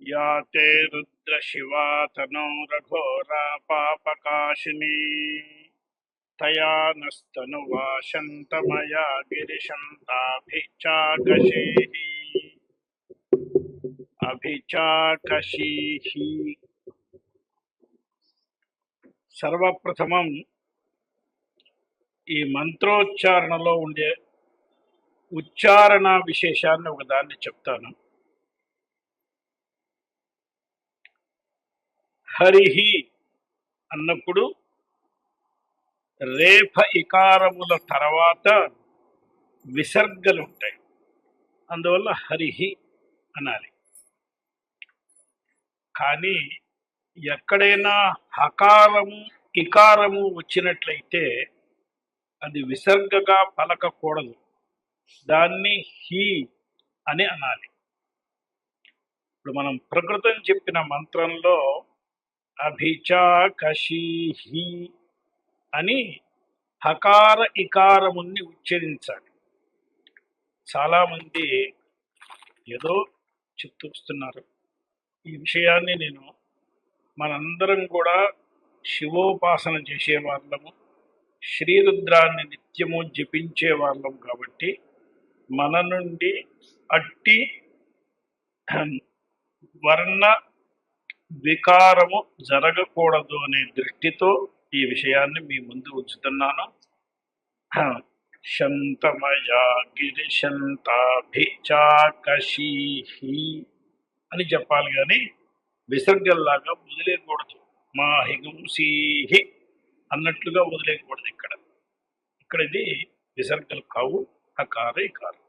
या ते रुद्रशिवा तनो रघोरा पापकाशिनी तया नस्तनुवा शन्तमया गिरिशन्ताभिचाकशीः अभिचाकशीः. సర్వప్రథమం ఈ మంత్రోచ్చారణలో ఉండే ఉచ్చారణ విశేషాన్ని ఒకదాన్ని చెప్తాను. హరిహి అన్నప్పుడు రేఫ ఇకారముల తర్వాత విసర్గలు ఉంటాయి, అందువల్ల హరిహి అనాలి. కానీ ఎక్కడైనా హకారము ఇకారము వచ్చినట్లయితే అది విసర్గగా పలకకూడదు, దాన్ని హి అని అనాలి. ఇప్పుడు మనం ప్రకృతం చెప్పిన మంత్రంలో అభిచాకషీహి అని హకార ఇకారముని ఉచ్చరించాలి. చాలామంది ఏదో చెప్తూస్తున్నారు. ఈ విషయాన్ని నేను మనందరం కూడా శివోపాసన చేసేవాళ్ళము, శ్రీరుద్రాన్ని నిత్యము జపించే వాళ్ళం కాబట్టి మన నుండి అట్టి వర్ణ వికారము జరగకూడదు అనే దృష్టితో ఈ విషయాన్ని మీ ముందు ఉంచుతున్నాను. శంతమయా గిరిశంతాభిచాకషీహి అని చెప్పాలి, కానీ విసర్గల్లాగా వదిలేయకూడదు. మా హిగుంసీహి అన్నట్లుగా వదిలేయకూడదు. ఇక్కడ ఇది విసర్గలు కావు, అకార ఇకారం.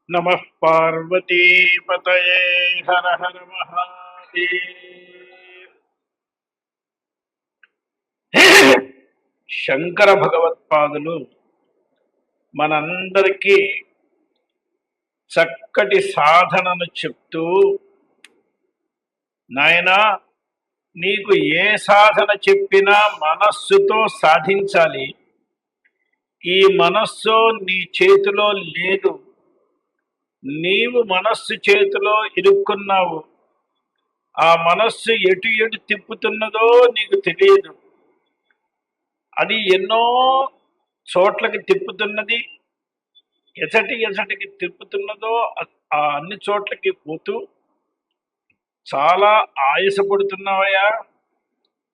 నమః పార్వతీపతయే హర హర మహాదేవ్. శంకర భగవత్పాదులు మనందరికీ చక్కటి సాధనను చెప్తూ, నాయనా నీకు ఏ సాధన చెప్పినా మనస్సుతో సాధించాలి. ఈ మనస్సు నీ చేతిలో లేదు, నీవు మనస్సు చేతిలో ఇరుక్కున్నావు. ఆ మనస్సు ఎటు ఎటు తిప్పుతున్నదో నీకు తెలియదు. అది ఎన్నో చోట్లకి తిప్పుతున్నది. ఎసటికి తిప్పుతున్నదో ఆ అన్ని చోట్లకి పోతూ చాలా ఆయాసపడుతున్నావయ్యా.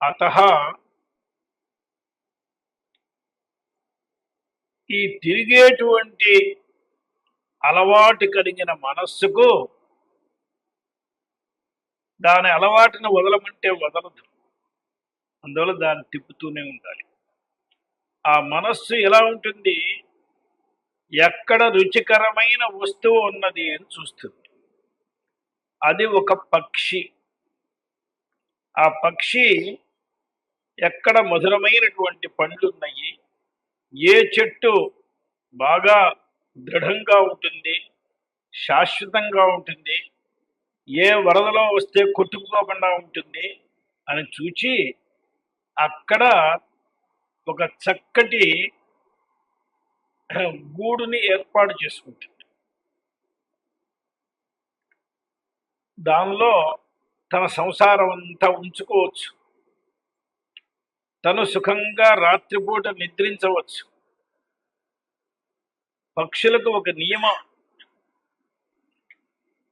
అతః ఈ తిరిగేటువంటి అలవాటు కలిగిన మనస్సుకు దాని అలవాటును వదలమంటే వదలదు, అందువల్ల దాన్ని తిప్పుతూనే ఉండాలి. ఆ మనస్సు ఎలా ఉంటుంది? ఎక్కడ రుచికరమైన వస్తువు ఉన్నది అని చూస్తుంది. అది ఒక పక్షి. ఆ పక్షి ఎక్కడ మధురమైనటువంటి పండ్లు ఉన్నాయి, ఏ చెట్టు బాగా దృఢంగా ఉంటుంది, శాశ్వతంగా ఉంటుంది, ఏ వరదలో వస్తే కొట్టుకుపోకుండా ఉంటుంది అని చూచి అక్కడ ఒక చక్కటి గూడుని ఏర్పాటు చేసుకుంటుంది. దానిలో తన సంసారం అంతా ఉంచుకోవచ్చు, తను సుఖంగా రాత్రిపూట నిద్రించవచ్చు. పక్షులకు ఒక నియమం,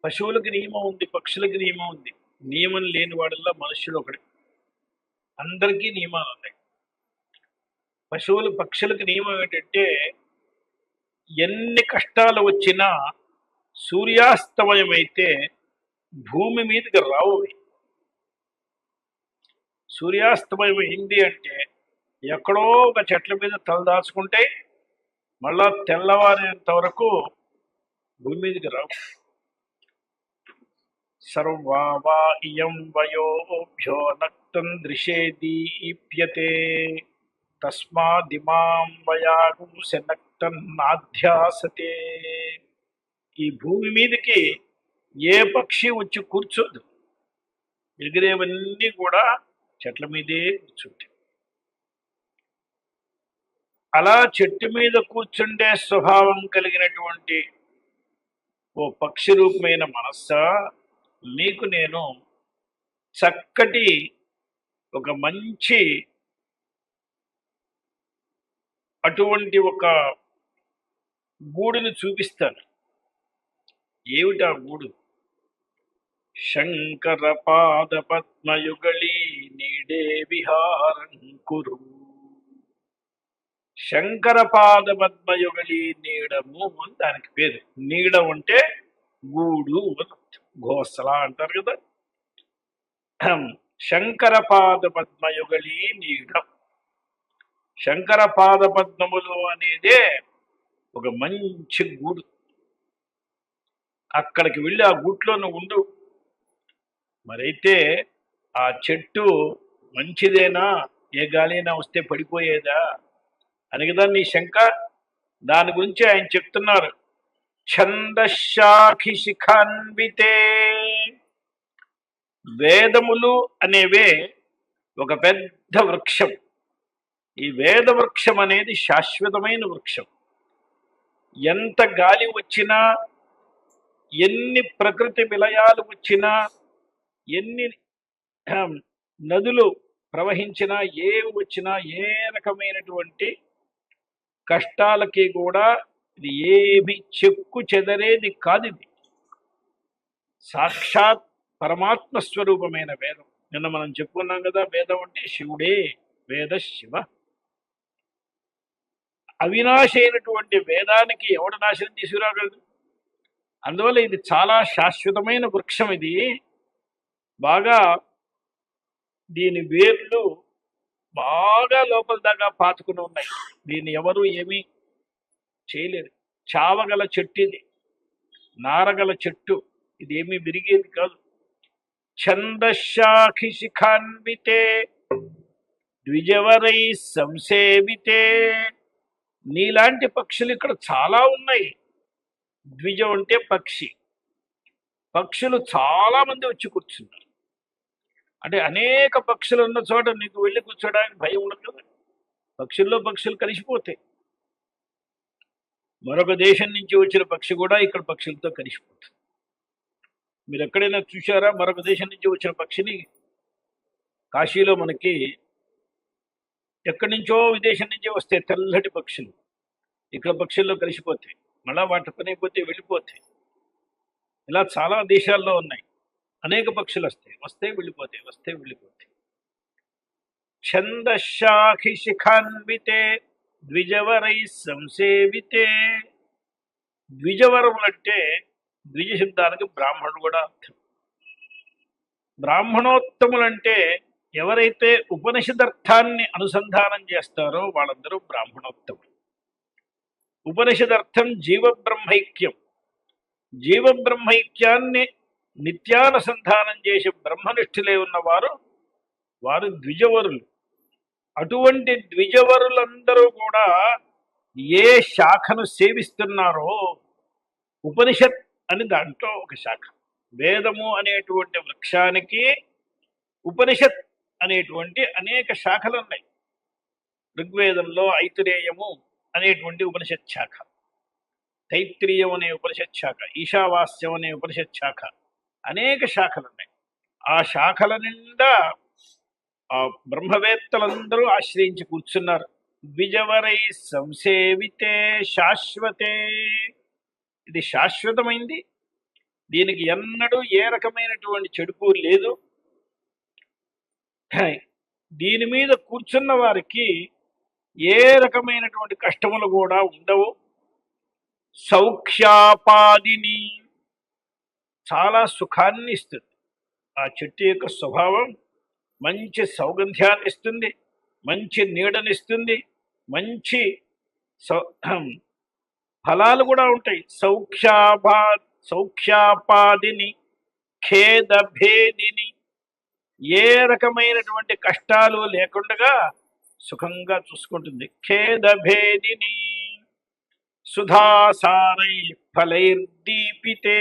పశువులకు నియమం ఉంది, పక్షులకు నియమం ఉంది. నియమం లేని వాడిల్లో మనుష్యుడు ఒకటి. అందరికీ నియమాలు ఉన్నాయి. పక్షులకు నియమం ఏంటంటే, ఎన్ని కష్టాలు వచ్చినా సూర్యాస్తమయం అయితే భూమి మీదకి రావు. సూర్యాస్తమయం అయింది అంటే ఎక్కడో ఒక చెట్ల మీద తలదాచుకుంటే మళ్ళా తెల్లవారేంత వరకు భూమి మీదకి రావు. సర్వావా ఇయం వయోభ్యో నక్తం దృశేదీప్యతే తస్మాదిమాం వయాగుంస నక్తం నాధ్యాసతే. ఈ భూమి మీదకి ఏ పక్షి వచ్చి కూర్చోదు, ఎగిరేవన్నీ కూడా చెట్ల మీదే కూర్చుంటాయి. అలా చెట్టు మీద కూర్చుండే స్వభావం కలిగినటువంటి ఓ పక్షి రూపమైన మనస్సా, మీకు నేను చక్కటి ఒక మంచి అటువంటి ఒక గూడును చూపిస్తాను. ఏమిటా గూడు? శంకర పాద పద్మయుగళీ నీడే విహారం కురు. శంకర పాద పద్మయుగళీ నీడము అని దానికి పేరు. నీడ అంటే గూడు, ఘోసల అంటారు కదా. శంకర పాద పద్మయుగళీ నీడ. శంకర పాద పద్మములు అనేదే ఒక మంచి గూడు. అక్కడికి వెళ్ళి ఆ గూట్లో నువ్వు ఉండు. మరైతే ఆ చెట్టు మంచిదేనా, ఏ గాలైనా వస్తే పడిపోయేదా అని కదా నీ శంక. దాని గురించి ఆయన చెప్తున్నారు. ఛందశాఖి శిఖాన్వితే. వేదములు అనేవే ఒక పెద్ద వృక్షం. ఈ వేద వృక్షం అనేది శాశ్వతమైన వృక్షం. ఎంత గాలి వచ్చినా, ఎన్ని ప్రకృతి విలయాలు వచ్చినా, ఎన్ని నదులు ప్రవహించినా, ఏవి వచ్చినా, ఏ రకమైనటువంటి కష్టాలకి కూడా ఇది ఏమి చెక్కు చెదరేది కాదు. ఇది సాక్షాత్ పరమాత్మ స్వరూపమైన వేదం. నిన్న మనం చెప్పుకున్నాం కదా, వేదం అంటే శివుడే, వేద శివ. అవినాశి అయినటువంటి వేదానికి ఎవడు నాశనం తీసుకురాగలదు? అందువల్ల ఇది చాలా శాశ్వతమైన వృక్షం. ఇది బాగా దీని వేర్లు బాగా లోపల దాకా పాతుకుని ఉన్నాయి. దీన్ని ఎవరు ఏమీ చేయలేరు. చావగల చెట్టు ఇది, నారగల చెట్టు. ఇది ఏమీ విరిగేది కాదు. ఛందశాఖి శిఖాన్వితే ద్విజవరై సంసేవితే. నీలాంటి పక్షులు ఇక్కడ చాలా ఉన్నాయి. ద్విజం అంటే పక్షి. పక్షులు చాలా మంది వచ్చి కూర్చున్నారు. అంటే అనేక పక్షులు ఉన్న చోట నీకు వెళ్ళి కూర్చోడానికి భయం ఉండదు కదా. పక్షుల్లో పక్షులు కలిసిపోతాయి. మరొక దేశం నుంచి వచ్చిన పక్షి కూడా ఇక్కడ పక్షులతో కలిసిపోతుంది. మీరు ఎక్కడైనా చూసారా మరొక దేశం నుంచి వచ్చిన పక్షిని? కాశీలో మనకి ఎక్కడి నుంచో విదేశం నుంచి వస్తే తెల్లటి పక్షులు ఇక్కడ పక్షుల్లో కలిసిపోతాయి. మళ్ళా వాటి పని అయిపోతే వెళ్ళిపోతాయి. ఇలా చాలా దేశాల్లో ఉన్నాయి. అనేక పక్షులు వస్తాయి వెళ్ళిపోతాయి. ఛందశాఖి శిఖాన్వితే ద్విజవరై సంసేవితే. ద్విజవరములంటే ద్విజ శబ్దానికి బ్రాహ్మణుడు కూడా అర్థం. బ్రాహ్మణోత్తములంటే ఎవరైతే ఉపనిషదర్థాన్ని అనుసంధానం చేస్తారో వాళ్ళందరూ బ్రాహ్మణోత్తములు. ఉపనిషదర్థం జీవబ్రహ్మైక్యం. జీవబ్రహ్మైక్యాన్ని నిత్యానుసంధానం చేసి బ్రహ్మనిష్ఠులే ఉన్నవారు వారు ద్విజవరులు. అటువంటి ద్విజవరులందరూ కూడా ఏ శాఖను సేవిస్తున్నారో, ఉపనిషత్ అని దాంట్లో ఒక శాఖ. వేదము అనేటువంటి వృక్షానికి ఉపనిషత్ అనేటువంటి అనేక శాఖలు ఉన్నాయి. ఋగ్వేదంలో ఐతిరేయము అనేటువంటి ఉపనిషత్ శాఖ, తైత్రీయం అనే ఉపనిషత్ శాఖ, ఈశావాస్యం అనే ఉపనిషత్ శాఖ, అనేక శాఖలు ఉన్నాయి. ఆ శాఖల నిండా ఆ బ్రహ్మవేత్తలందరూ ఆశ్రయించి కూర్చున్నారు. ద్విజవరై సంసేవితే శాశ్వతే. ఇది శాశ్వతమైంది. దీనికి ఎన్నడూ ఏ రకమైనటువంటి చెడుపు లేదు. దీని మీద కూర్చున్న వారికి ఏ రకమైనటువంటి కష్టములు కూడా ఉండవు. సౌఖ్యాపాదిని, చాలా సుఖాన్ని ఇస్తుంది. ఆ చెట్టు యొక్క స్వభావం మంచి సౌగంధ్యాన్ని ఇస్తుంది, మంచి నీడనిస్తుంది, మంచి ఫలాలు కూడా ఉంటాయి. సౌఖ్యాపాదిని ఖేదభేదిని. ఏ రకమైనటువంటి కష్టాలు లేకుండా సుఖంగా చూసుకుంటుంది. ఖేదభేదిని సుధాసారై ఫలైర్దీపితే.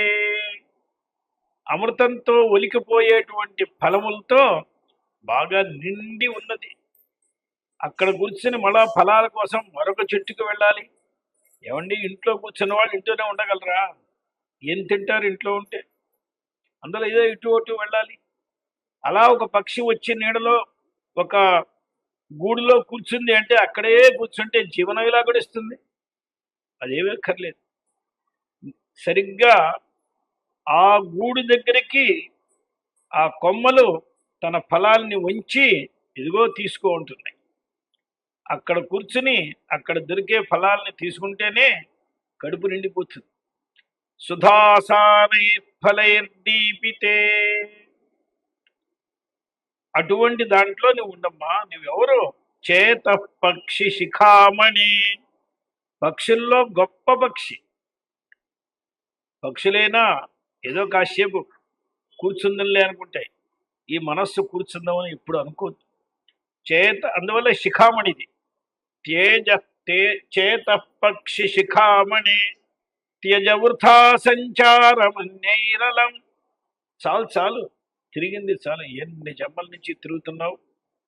అమృతంతో ఒలికిపోయేటువంటి ఫలములతో బాగా నిండి ఉన్నది. అక్కడ కూర్చుని మళ్ళా ఫలాల కోసం మరొక చెట్టుకు వెళ్ళాలి. ఏమండి, ఇంట్లో కూర్చున్న వాళ్ళు ఇంట్లోనే ఉండగలరా? ఏం తింటారు ఇంట్లో ఉంటే? అందులో ఏదో ఇటు అటు వెళ్ళాలి. అలా ఒక పక్షి వచ్చి నీడలో ఒక గూడులో కూర్చుంది అంటే అక్కడే కూర్చుంటే జీవనం ఇలా గడుస్తుంది. అదేమీ అక్కర్లేదు. సరిగ్గా ఆ గూడు దగ్గరికి ఆ కొమ్మలు తన ఫలాల్ని ఉంచి ఇదిగో తీసుకో ఉంటున్నాయి. అక్కడ కూర్చుని అక్కడ దొరికే ఫలాల్ని తీసుకుంటేనే కడుపు నిండిపోతుంది. సుధాసారై ఫలైర్దీపితే, అటువంటి దాంట్లో నువ్వు ఉండమ్మా. నువ్వెవరు? చేత పక్షి శిఖామణి, పక్షుల్లో గొప్ప పక్షి. పక్షులైనా ఏదో కాసేపు కూర్చుందంలే అనుకుంటాయి, ఈ మనస్సు కూర్చుందామని ఎప్పుడు అనుకోద్దు. అందువల్ల శిఖామణిది. చేత పక్షి శిఖామణి త్యజ వృథా సంచారమన్యైరలం. చాలు చాలు, తిరిగింది చాలు. ఎన్ని జన్మల నుంచి తిరుగుతున్నావు,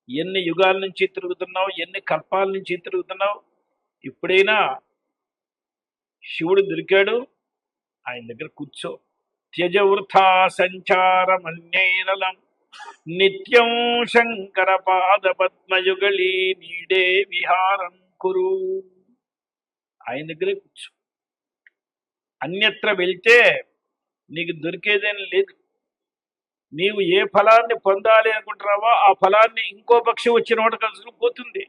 ఎన్ని యుగాల నుంచి తిరుగుతున్నావు, ఎన్ని కల్పాల నుంచి తిరుగుతున్నావు. ఇప్పుడైనా శివుడు దొరికాడు, ఆయన దగ్గర కూర్చో. త్యజ వృథా సంచారమన్యైరలం నిత్యం శంకర పాద పద్మయుగళీ నీడే విహారం కురు. ఆయన దగ్గరే కూర్చో. అన్యత్ర వెళ్తే నీకు దొరికేదేం లేదు. నీవు ఏ ఫలాన్ని పొందాలి అనుకుంటున్నావో ఆ ఫలాన్ని ఇంకో పక్షి వచ్చిన వాటి కలుసుకుని పోతుంది.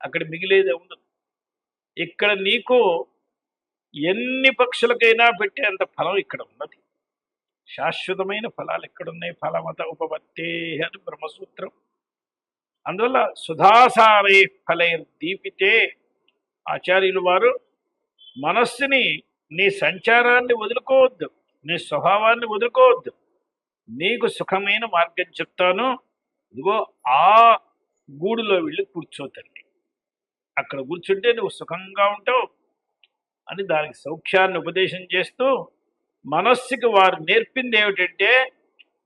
అక్కడ మిగిలేదే ఉండదు. ఇక్కడ నీకు ఎన్ని పక్షులకైనా పెట్టేంత ఫలం ఇక్కడ ఉన్నది. శాశ్వతమైన ఫలాలు ఎక్కడున్నాయి? ఫలమత ఉపపత్తే అని బ్రహ్మసూత్రం. అందువల్ల సుధాసారై ఫలైర్దీపితే, ఆచార్యులు వారు మనస్సుని, నీ సంచారాన్ని వదులుకోవద్దు, నీ స్వభావాన్ని వదులుకోవద్దు. నీకు సుఖమైన మార్గం చెప్తాను, ఇదిగో ఆ గూడులో వెళ్ళి కూర్చోతండి. అక్కడ కూర్చుంటే నువ్వు సుఖంగా ఉంటావు అని దానికి సౌఖ్యాన్ని ఉపదేశం చేస్తూ, మనస్సుకి వారు నేర్పింది ఏమిటంటే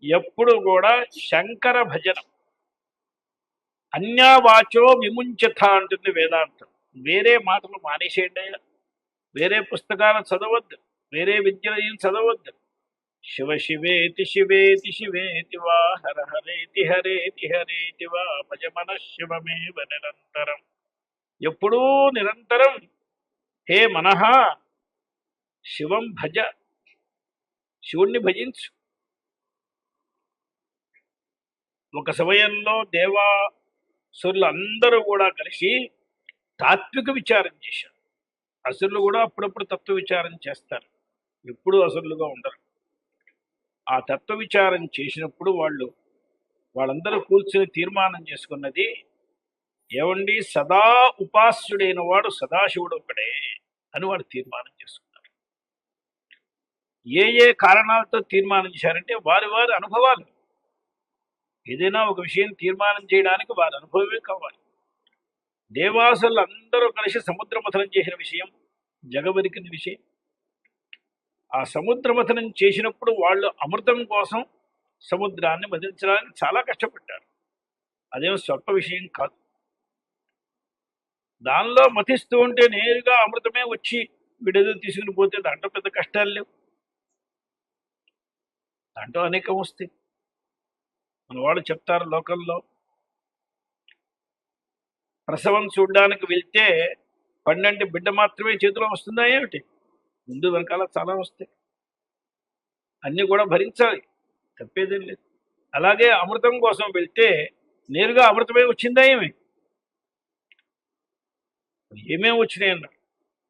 ఎప్పుడు కూడా శంకర భజనం. అన్యావాచో విముంచత అంటుంది వేదాంతం. వేరే మాటలు మానేసేయండి. వేరే పుస్తకాలు చదవద్దు, వేరే విద్యలు చదవద్దు. శివ శివేతి శివేతి శివేతి వా, హర హరేతి హరేతి హరేతి వా, భజ మన శివమేవ నిరంతరం. ఎప్పుడూ నిరంతరం హే మనః శివం భజ, శివుణ్ణి భజించు. ఒక సమయంలో దేవాసురులు అందరూ కూడా కలిసి తాత్విక విచారం చేశారు. అసురులు కూడా అప్పుడప్పుడు తత్వ విచారం చేస్తారు, ఎప్పుడూ అసురులుగా ఉండరు. ఆ తత్వ విచారం చేసినప్పుడు వాళ్ళందరూ కూర్చుని తీర్మానం చేసుకున్నది ఏమండి, సదా ఉపాస్యుడైన వాడు సదాశివుడు ఒకడే అని వాడు తీర్మానం చేసుకున్నారు. ఏ ఏ కారణాలతో తీర్మానం చేశారంటే వారి వారి అనుభవాలు. ఏదైనా ఒక విషయం తీర్మానం చేయడానికి వారి అనుభవమే కావాలి. దేవాసులు అందరూ కలిసి సముద్ర మథనం చేసిన విషయం జగవరికిన విషయం. ఆ సముద్ర మథనం చేసినప్పుడు వాళ్ళు అమృతం కోసం సముద్రాన్ని మదించడానికి చాలా కష్టపడ్డారు. అదేం స్వల్ప విషయం కాదు. దానిలో మతిస్తూ ఉంటే నేరుగా అమృతమే వచ్చి విడేదో తీసుకుని పోతే దాంట్లో పెద్ద కష్టాలు లేవు, దాంట్లో అనేకం వస్తాయి. మన వాళ్ళు చెప్తారు లోకంలో, ప్రసవం చూడడానికి వెళ్తే 12 బిడ్డ మాత్రమే చేతిలో వస్తుందా ఏమిటి? ముందు వెనకాల చాలా వస్తాయి, అన్నీ కూడా భరించాలి, తప్పేదేం లేదు. అలాగే అమృతం కోసం వెళ్తే నేరుగా అమృతమే వచ్చిందా ఏమి? ఏమేమి వచ్చినాయి అన్నారు.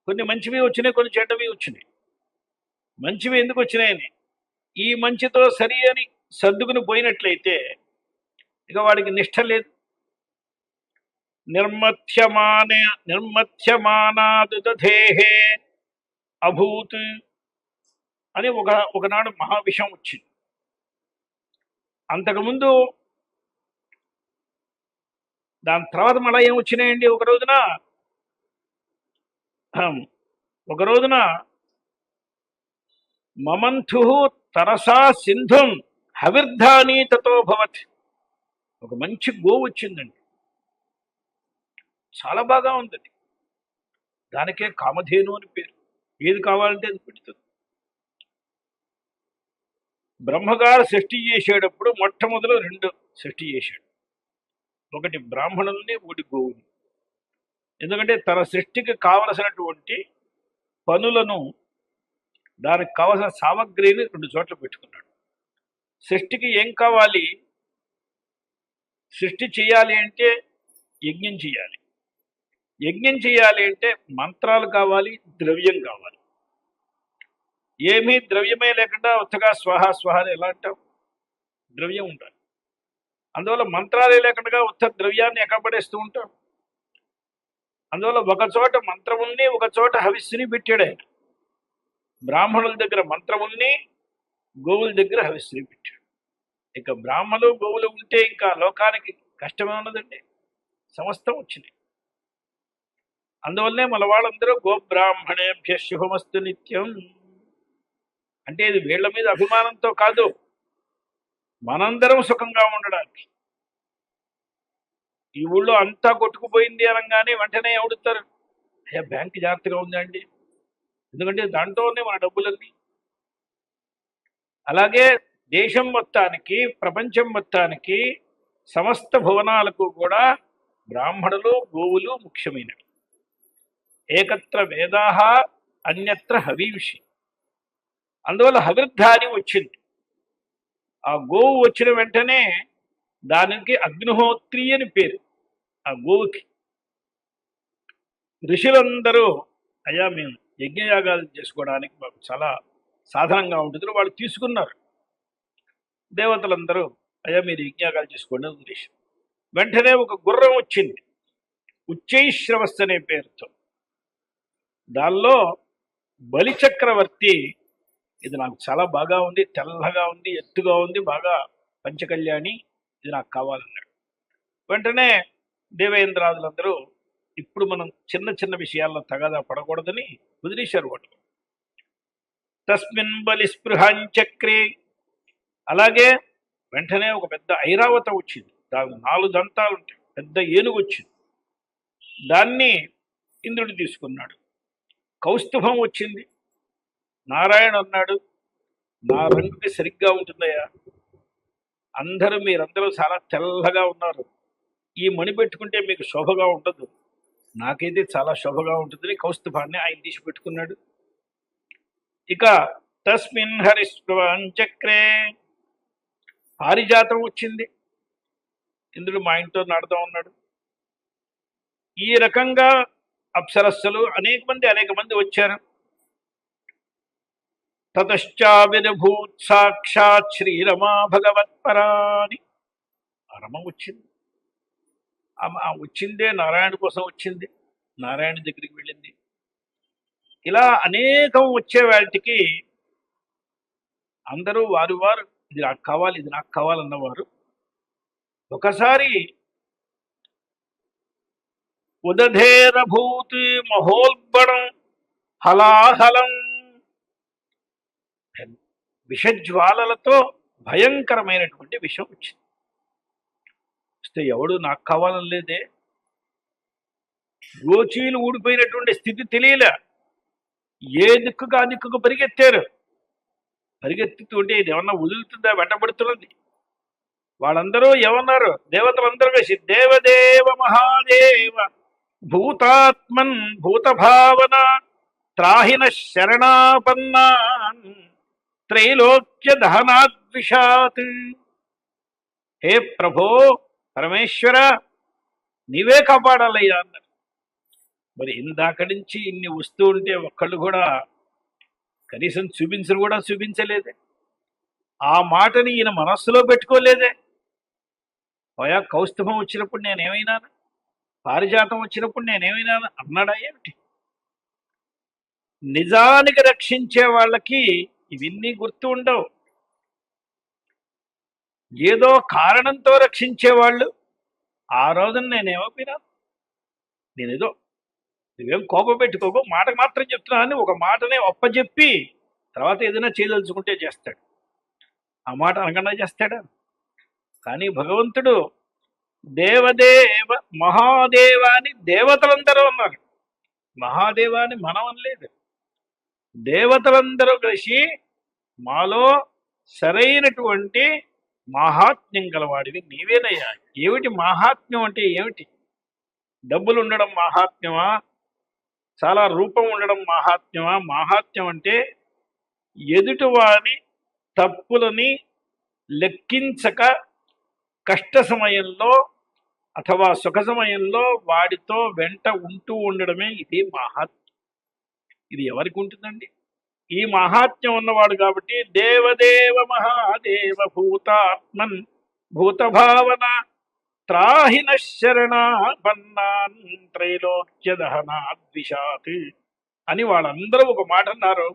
కొన్ని మంచివి వచ్చినాయి, కొన్ని చెడ్డవి వచ్చినాయి. మంచివి ఎందుకు వచ్చినాయని ఈ మంచితో సరి అని సర్దుకుని పోయినట్లయితే ఇక వాడికి నిష్ఠ లేదు. నిర్మథ్యమానాదుదేహే అభూత్ అని ఒకనాడు మహావిషం వచ్చింది. అంతకుముందు దాని తర్వాత మళ్ళా ఏం వచ్చినాయండి? ఒక రోజున మమంథు తరసా సింధుం హవిర్ధాని తతో భవత్. ఒక మంచి గోవు వచ్చిందండి, చాలా బాగా ఉంది. దానికే కామధేను అని పేరు. ఏది కావాలంటే అది పెడుతుంది. బ్రహ్మగారు సృష్టి చేసేటప్పుడు మొట్టమొదలు రెండు సృష్టి చేశాడు. ఒకటి బ్రాహ్మణుల్ని, ఒకటి గోవుని. ఎందుకంటే తన సృష్టికి కావలసినటువంటి పనులను, దానికి కావలసిన సామగ్రిని రెండు చోట్ల పెట్టుకున్నాడు. సృష్టికి ఏం కావాలి? సృష్టి చేయాలి అంటే యజ్ఞం చేయాలి. యజ్ఞం చేయాలి అంటే మంత్రాలు కావాలి, ద్రవ్యం కావాలి. ఏమీ ద్రవ్యమే లేకుండా ఉత్తగా స్వాహ స్వాహ అని ఎలా అంటాం? ద్రవ్యం ఉండాలి. అందువల్ల మంత్రాలే లేకుండా ఉత్త ద్రవ్యాన్ని ఎక్కడ పడేస్తూ ఉంటాం. అందువల్ల ఒక చోట మంత్రముల్ని, ఒక చోట హవిస్సుని పెట్టాడు ఆయన. బ్రాహ్మణుల దగ్గర మంత్రముల్ని, గోవుల దగ్గర హవిస్సుని పెట్టాడు. ఇక బ్రాహ్మణులు గోవులు ఉంటే ఇంకా లోకానికి కష్టమే ఉన్నదండి. సమస్తం వచ్చినాయి. అందువల్లనే మన వాళ్ళందరూ గోబ్రాహ్మణేభ్య శుభమస్తు నిత్యం అంటే ఇది వీళ్ళ మీద అభిమానంతో కాదు, మనందరం సుఖంగా ఉండడానికి. ఈ ఊళ్ళో అంతా కొట్టుకుపోయింది అనగానే వెంటనే ఎవడుతారు? అయ్యా బ్యాంక్ జాగ్రత్తగా ఉందండి, ఎందుకంటే దాంట్లోనే మన డబ్బులన్నీ. అలాగే దేశం మొత్తానికి, ప్రపంచం మొత్తానికి, సమస్త భువనాలకు కూడా బ్రాహ్మణులు, గోవులు ముఖ్యమైనవి. ఏకత్ర వేదాహ అన్యత్ర హవీంషి. అందువల్ల హవిర్ధాని వచ్చింది. ఆ గోవు వచ్చిన వెంటనే దానికి అగ్నిహోత్రి అని పేరు. ఆ గోవుకి ఋషులందరూ అయ్యా మేము యజ్ఞయాగాలు చేసుకోవడానికి మాకు చాలా సాధనంగా ఉంటుంది వాళ్ళు తీసుకున్నారు. దేవతలందరూ అయ్యా మీరు యజ్ఞయాగాలు చేసుకోండి అని ఉద్దేశం. వెంటనే ఒక గుర్రం వచ్చింది, ఉచ్చైశ్రవస్సు అనే పేరుతో. దానిలో బలిచక్రవర్తి ఇది నాకు చాలా బాగా ఉంది, తెల్లగా ఉంది, ఎత్తుగా ఉంది, బాగా పంచకళ్యాణి, ఇది నాకు కావాలన్నాడు. వెంటనే దేవేంద్రాదులందరూ ఇప్పుడు మనం చిన్న చిన్న విషయాల్లో తగాదా పడకూడదని వదిలేశారు వాటి. తస్మిన్ బలి స్పృహాంచక్రే. అలాగే వెంటనే ఒక పెద్ద ఐరావతం వచ్చింది, దానికి 4 దంతాలు ఉంటాయి, పెద్ద ఏనుగు వచ్చింది. దాన్ని ఇంద్రుడు తీసుకున్నాడు. కౌస్తుభం వచ్చింది. నారాయణ అన్నాడు నా రంగుకి సరిగ్గా ఉంటుందయ్యా, మీరందరూ చాలా తెల్లగా ఉన్నారు, ఈ మణి పెట్టుకుంటే మీకు శోభగా ఉండదు, నాకైతే చాలా శోభగా ఉంటుందని కౌస్తుభాన్ని ఆయన తీసి పెట్టుకున్నాడు. ఇక తస్మిన్ హరిస్పృహంచక్రే పారిజాతం వచ్చింది. ఇంద్రుడు మా ఇంట్లో నాడుతూ ఉన్నాడు. ఈ రకంగా అప్సరస్సులు అనేక మంది వచ్చారు. తతశ్చావిర్భూత్ సాక్షాత్ శ్రీరమా భగవత్పరాని. ఆ రమ వచ్చింది. వచ్చిందే నారాయణ కోసం వచ్చింది, నారాయణ దగ్గరికి వెళ్ళింది. ఇలా అనేకం వచ్చే వాటికి అందరూ వారు ఇది నాకు కావాలి, ఇది నాకు కావాలన్నవారు. ఒకసారి ఉదధేరభూతి మహోల్బణం హలాహలం, విషజ్వాలలతో భయంకరమైనటువంటి విషం వచ్చింది. వస్తే ఎవడు నాకు కావాలని లేదే, గోచీలు ఊడిపోయినటువంటి స్థితి తెలియలే. ఏ దిక్కుగా దిక్కుకు పరిగెత్తారు. పరిగెత్తుతుంటే ఇది ఏమన్నా వదులుతుందా, వెంటబడుతున్నది. వాళ్ళందరూ ఏమన్నారు? దేవతలందరూ వేసి దేవదేవ మహాదేవ భూతాత్మన్ భూతభావన త్రాహిన శరణాపన్నాన్ త్రైలోక్య దహనాద్విషాత్. హే ప్రభో పరమేశ్వర నీవే కాపాడాలయ్యా అన్నారు. మరి ఇందాక నుంచి ఇన్ని వస్తూ ఉంటే ఒక్కళ్ళు కూడా కనీసం చూపించలేదే. ఆ మాటని ఈయన మనస్సులో పెట్టుకోలేదే. పోయా కౌస్తుభం వచ్చినప్పుడు నేనేమైనా, పారిజాతం వచ్చినప్పుడు నేనేమైనా అన్నాడా ఏమిటి? నిజానికి రక్షించే వాళ్ళకి ఇవన్నీ గుర్తు ఉండవు. ఏదో కారణంతో రక్షించేవాళ్ళు ఆ రోజున నేనేమైనా, నేనేదో నువ్వేం కోపం పెట్టుకోకు, మాటకు మాత్రం చెప్తున్నా అని ఒక మాటనే ఒప్పజెప్పి తర్వాత ఏదైనా చేయదలుచుకుంటే చేస్తాడు. ఆ మాట అనకుండా చేస్తాడా? కానీ భగవంతుడు దేవదేవ మహాదేవాని దేవతలందరూ ఉన్నారు. మహాదేవాని మనం అనలేదు. దేవతలందరూ కలిసి మాలో సరైనటువంటి మాహాత్మ్యం గలవాడివి నీవేనయ్యా. ఏమిటి మాహాత్మ్యం అంటే ఏమిటి? డబ్బులు ఉండడం మాహాత్మ్యమా? చాలా రూపం ఉండడం మాహాత్మ్యమా? మాహాత్మ్యం అంటే ఎదుటివాని తప్పులని లెక్కించక కష్ట సమయంలో అథవా సుఖ సమయంలో వాడితో వెంట ఉంటూ ఉండడమే ఇది మహాత్మ్యం. ఇది ఎవరికి ఉంటుందండి? ఈ మహాత్మ్యం ఉన్నవాడు కాబట్టి దేవదేవ మహాదేవ భూతాత్మన్ భూతభావన త్రాహిన శరణాపన్నాన్ త్రైలోక్య దహనాద్విషాత్ అని వాళ్ళందరూ ఒక మాట అన్నారు.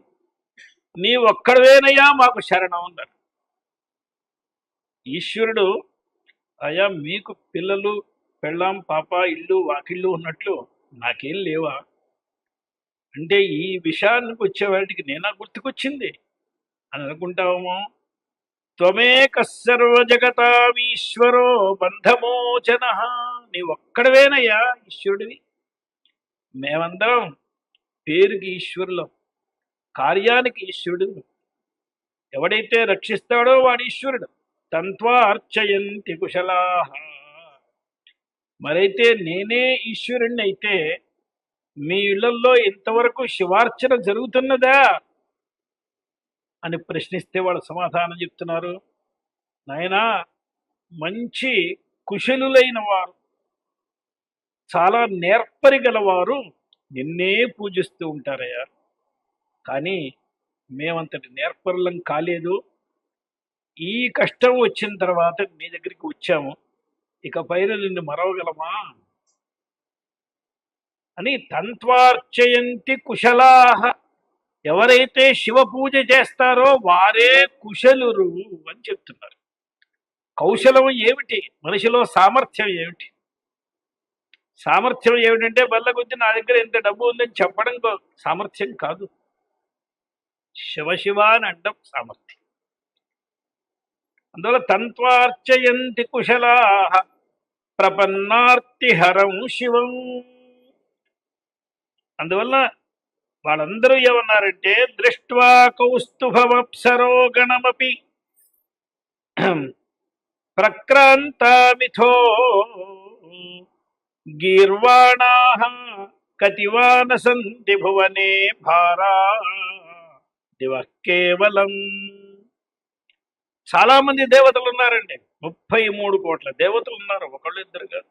నీ ఒక్కడవేనయ్యా మాకు శరణం అన్నారు. ఈశ్వరుడు అయ్యా మీకు పిల్లలు పెళ్ళాం పాప ఇల్లు వాకిళ్ళు ఉన్నట్లు నాకేం లేవా అంటే ఈ విషయానికి వచ్చే వాటికి నేనా గుర్తుకొచ్చింది అని అనుకుంటామో. త్వమేక సర్వజగతామీశ్వరో బంధమోచన, నీ ఒక్కడవేనయ్యా ఈశ్వరుడివి. మేమందరం పేరుకి ఈశ్వరులం, కార్యానికి ఈశ్వరుడు. ఎవడైతే రక్షిస్తాడో వాడు ఈశ్వరుడు. తంత్వా అర్చయంతి కుశలాహ, మరైతే నేనే ఈశ్వరుణ్ణి అయితే మీ ఇళ్లలో ఇంతవరకు శివార్చన జరుగుతున్నదా అని ప్రశ్నిస్తే వాళ్ళు సమాధానం చెప్తున్నారు. నాయనా, మంచి కుశలులైన వారు, చాలా నేర్పరి గలవారు నిన్నే పూజిస్తూ ఉంటారయ్యా. కానీ మేమంతటి నేర్పరులం కాలేదు. ఈ కష్టం వచ్చిన తర్వాత నీ దగ్గరికి వచ్చాము, ఇక పైన నిన్ను మరవగలమా అని. తంత్వార్చయంతి కుశలాహ, ఎవరైతే శివ పూజ చేస్తారో వారే కుశలురు అని చెప్తున్నారు. కౌశలం ఏమిటి? మనిషిలో సామర్థ్యం ఏమిటి? సామర్థ్యం ఏమిటంటే బల్ల కొద్ది నా దగ్గర ఇంత డబ్బు ఉందని చెప్పడం సామర్థ్యం కాదు. శివ అని అంటాం సామర్థ్యం. అందువల్ల తంత్వార్చయంతి కుశలాహ ప్రపన్నార్తిహరం శివం. అందువల్ల వాళ్ళందరూ ఏమన్నారంటే దృష్ట్వా కౌస్తుభమప్సరో గణమపి ప్రక్రాంతామిథో గీర్వాణాః కతివాన సంతి భువనే భారా దివః కేవలం. చాలా మంది దేవతలు ఉన్నారండి. 33 కోట్ల దేవతలు ఉన్నారు, ఒకళ్ళు ఇద్దరు కాదు.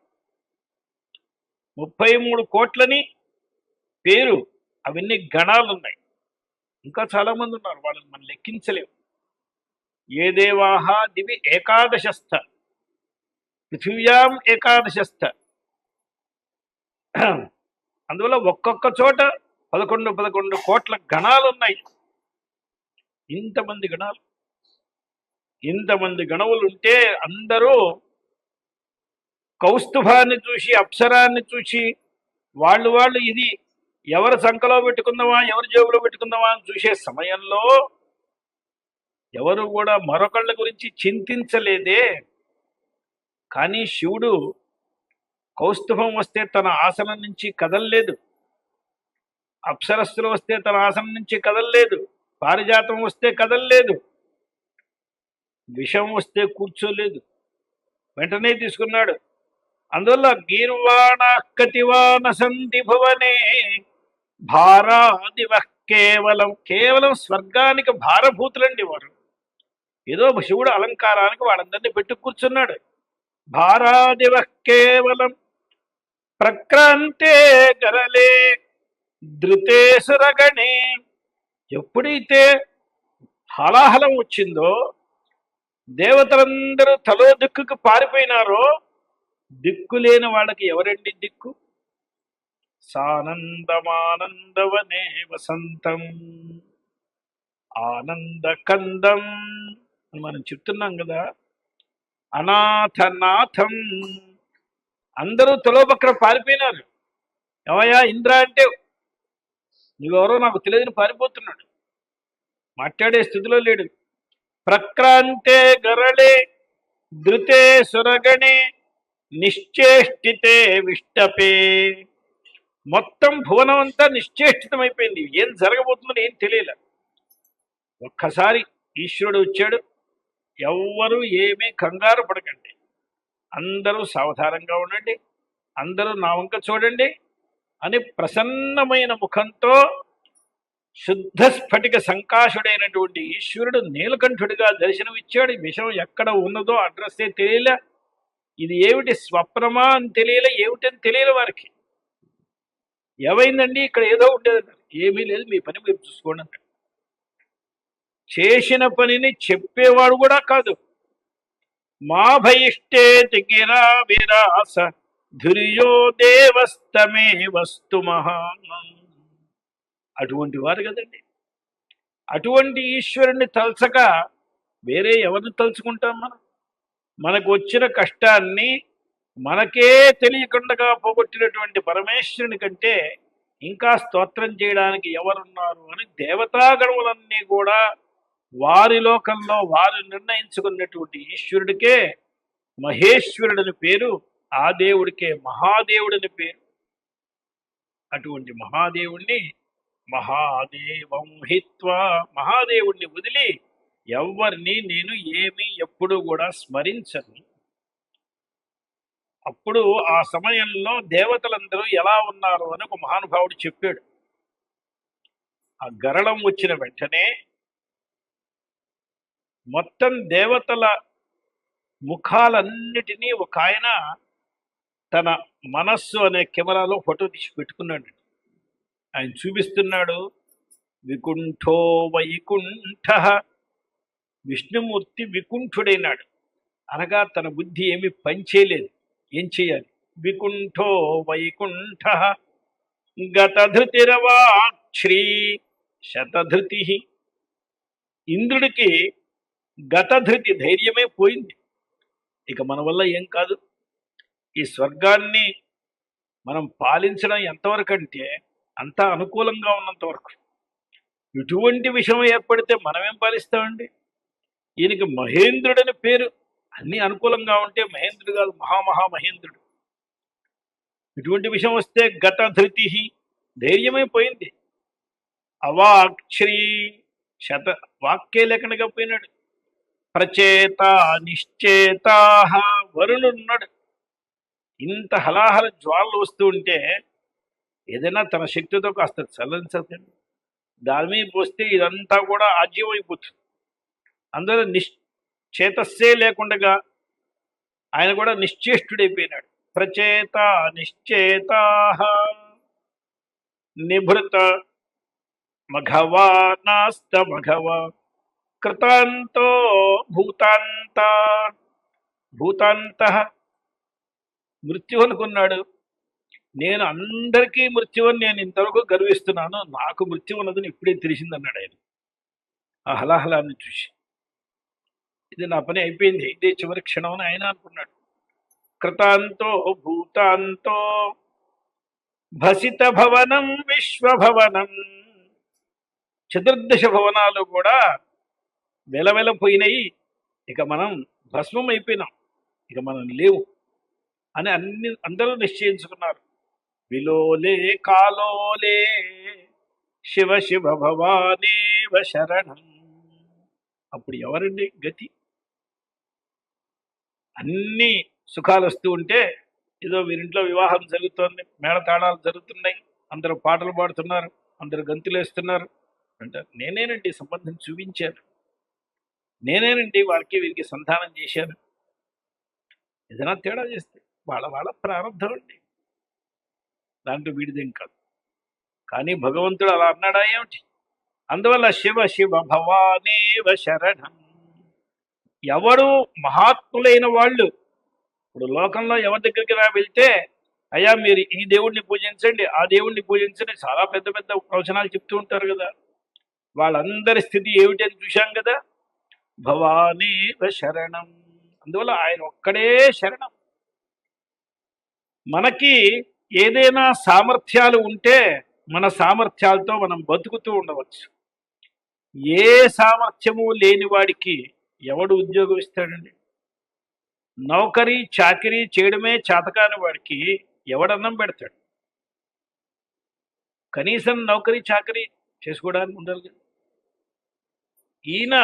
33 కోట్లని పేరు, అవన్నీ గణాలు ఉన్నాయి. ఇంకా చాలా మంది ఉన్నారు, వాళ్ళని మనం లెక్కించలేము. ఏ దేవాహ దివి ఏకాదశస్థ పృథివ్యాం ఏకాదశస్థ. అందువల్ల ఒక్కొక్క చోట 11 కోట్ల గణాలు ఉన్నాయి. ఇంతమంది గణవులు ఉంటే అందరూ కౌస్తుభాన్ని చూసి అప్సరాన్ని చూసి వాళ్ళు ఇది ఎవరు సంకలో పెట్టుకుందామా ఎవరి జేబులో పెట్టుకుందామా అని చూసే సమయంలో ఎవరు కూడా మరొకళ్ళ గురించి చింతించలేదే. కానీ శివుడు కౌస్తుభం వస్తే తన ఆసనం నుంచి కదలలేదు, అప్సరస్సులు వస్తే తన ఆసనం నుంచి కదలలేదు, పారిజాతం వస్తే కదలలేదు, విషం వస్తే కూర్చోలేదు, వెంటనే తీసుకున్నాడు. అందువల్ల గీర్వాణ కతివాన సంతి భువనే భారాదివ కేవలం స్వర్గానికి భారభూతులండి వారు. ఏదో శివుడు అలంకారానికి వాళ్ళందరినీ పెట్టి కూర్చున్నాడు. భారాదివ కేవలం ప్రక్రాంతే గరలే ధృతే సురగణే. ఎప్పుడైతే హలాహలం వచ్చిందో దేవతలందరూ తలో దిక్కుకు పారిపోయినారో దిక్కులేని వాళ్ళకి ఎవరండి దిక్కు? సానందమానందవనే వసంతం ఆనందకందం అని మనం చెప్తున్నాం కదా. అనాథనాథం. అందరూ తలోపక్కన పారిపోయినారు. ఏమయ్యా ఇంద్ర అంటే నువ్వెవరో నాకు తెలియదని పారిపోతున్నాడు, మాట్లాడే స్థితిలో లేడు. ప్రక్రాంతే గరళే ధృతే సురగణే నిశ్చేష్టితే విష్టపే. మొత్తం భువనం అంతా నిశ్చేష్టితమైపోయింది. ఏం జరగబోతుందని ఏం తెలియలే. ఒక్కసారి ఈశ్వరుడు వచ్చాడు, ఎవ్వరూ ఏమీ కంగారు పడకండి, అందరూ సావధానంగా ఉండండి, అందరూ నా వంక చూడండి అని ప్రసన్నమైన ముఖంతో శుద్ధ స్ఫటిక సంకాశుడైనటువంటి ఈశ్వరుడు నీలకంఠుడిగా దర్శనమిచ్చాడు. విషయం ఎక్కడ ఉన్నదో అడ్రస్సే తెలియలే, ఇది ఏమిటి స్వప్నమా అని తెలియలే, ఏమిటని తెలియలే వారికి. ఏమైందండి ఇక్కడ ఏదో ఉండేది, ఏమీ లేదు మీ పని మీరు చూసుకోండి అన్నాడు. చేసిన పనిని చెప్పేవాడు కూడా కాదు. మా భయిష్టే గిరా విరాస ధుర్యో దేవస్తమే వస్తు మహా, అటువంటి వారు కదండి. అటువంటి ఈశ్వరుణ్ణి తలచక వేరే ఎవరిని తలుచుకుంటాం మనం? మనకు వచ్చిన కష్టాన్ని మనకే తెలియకుండా పోగొట్టినటువంటి పరమేశ్వరుని కంటే ఇంకా స్తోత్రం చేయడానికి ఎవరున్నారు అని దేవతాగణములన్నీ కూడా వారి లోకంలో వారు నిర్ణయించుకున్నటువంటి ఈశ్వరుడికే మహేశ్వరుడని పేరు, ఆ దేవుడికే మహాదేవుడని పేరు. అటువంటి మహాదేవుణ్ణి మహాదేవం హిత్వా, మహాదేవుణ్ణి వదిలి ఎవరిని నేను ఏమీ ఎప్పుడూ కూడా స్మరించను. అప్పుడు ఆ సమయంలో దేవతలందరూ ఎలా ఉన్నారు అని ఒక మహానుభావుడు చెప్పాడు. ఆ గరళం వచ్చిన వెంటనే మొత్తం దేవతల ముఖాలన్నిటినీ ఒక ఆయన తన మనస్సు అనే కెమెరాలో ఫోటో తీసి పెట్టుకున్నాడు. ఆయన చూపిస్తున్నాడు, వికుంఠో వైకుంఠ, విష్ణుమూర్తి వికుంఠుడైనాడు అనగా తన బుద్ధి ఏమి పనిచేయలేదు. ఏం చేయాలి? వికుంఠో వైకుంఠ గతధృతిరవాక్ష్రీ శతధృతి. ఇంద్రుడికి గతధృతి ధైర్యమే పోయింది. ఇక మన వల్ల ఏం కాదు. ఈ స్వర్గాన్ని మనం పాలించడం ఎంతవరకు అంటే అంతా అనుకూలంగా ఉన్నంత వరకు. ఇటువంటి విషయం ఏర్పడితే మనమేం పాలిస్తామండి? ఈయనకి మహేంద్రుడని పేరు, అన్ని అనుకూలంగా ఉంటే మహేంద్రుడు కాదు, మహామహామహేంద్రుడు. ఇటువంటి విషయం వస్తే గతధృతి ధైర్యమైపోయింది. అవాక్ష్రీ శత, వాక్కే లేకుండా పోయినాడు. ప్రచేత నిశ్చేతా, వరుణున్నాడు. ఇంత హలాహల జ్వాలలు వస్తూ ఉంటే ఏదైనా తన శక్తితో కాస్త చల్లించండి, దాని మీద పోస్తే ఇదంతా కూడా ఆజ్యం అయిపోతుంది. అందరూ నిశ్చేతస్సే లేకుండా ఆయన కూడా నిశ్చేష్టుడైపోయినాడు. ప్రచేత నిశ్చేతా నిభృత మఘవా నాస్త మఘవ కృతాంతో భూతాంత, భూతాంత మృత్యు అనుకున్నాడు. నేను అందరికీ మృత్యువని నేను ఇంతవరకు గర్విస్తున్నాను, నాకు మృత్యు ఉన్నదని ఇప్పుడే తెలిసిందన్నాడు ఆయన ఆ హలాహలాన్ని చూసి. ఇది నా పని అయిపోయింది, ఇదే చివరి క్షణం అని ఆయన అనుకున్నాడు. కృతాంతో భూతాంతో భసిత భవనం విశ్వభవనం, చతుర్దశ భవనాలు కూడా వెలవెలపోయినాయి. ఇక మనం భస్మం అయిపోయినాం, ఇక మనం లేవు అని అందరూ నిశ్చయించుకున్నారు. విలోలే కాలోలే శివ శివ భవానేవ శరణం. అప్పుడు ఎవరండి గతి? అన్ని సుఖాలు వస్తూ ఉంటే, ఏదో వీరింట్లో వివాహం జరుగుతోంది, మేళతాళాలు జరుగుతున్నాయి, అందరూ పాటలు పాడుతున్నారు, అందరూ గంతులు వేస్తున్నారు అంటారు. నేనేనండి సంబంధం చూపించాను, నేనేనండి వాళ్ళకి వీరికి సంధానం చేశాను. ఏదైనా తేడా చేస్తే వాళ్ళ వాళ్ళ ప్రారంభం అండి, దాంట్లో వీడిదేం కాదు. కానీ భగవంతుడు అలా అన్నాడా ఏమిటి? అందువల్ల శివ శివ భవానేవ శరణం. ఎవరు మహాత్ములైన వాళ్ళు ఇప్పుడు లోకంలో ఎవరి దగ్గరికి వెళ్తే, అయ్యా మీరు ఈ దేవుణ్ణి పూజించండి, ఆ దేవుణ్ణి పూజించండి, చాలా పెద్ద పెద్ద ప్రవచనాలు చెప్తూ ఉంటారు కదా. వాళ్ళందరి స్థితి ఏమిటని చూశాం కదా. భవానేవ శరణం. అందువల్ల ఆయన ఒక్కడే శరణం. మనకి ఏదైనా సామర్థ్యాలు ఉంటే మన సామర్థ్యాలతో మనం బతుకుతూ ఉండవచ్చు. ఏ సామర్థ్యము లేని వాడికి ఎవడు ఉద్యోగం ఇస్తాడండి? నౌకరీ చాకరీ చేయడమే చేతకాని వాడికి ఎవడన్నం పెడతాడు? కనీసం నౌకరీ చాకరీ చేసుకోవడానికి ఉండాలి కదా. ఈయన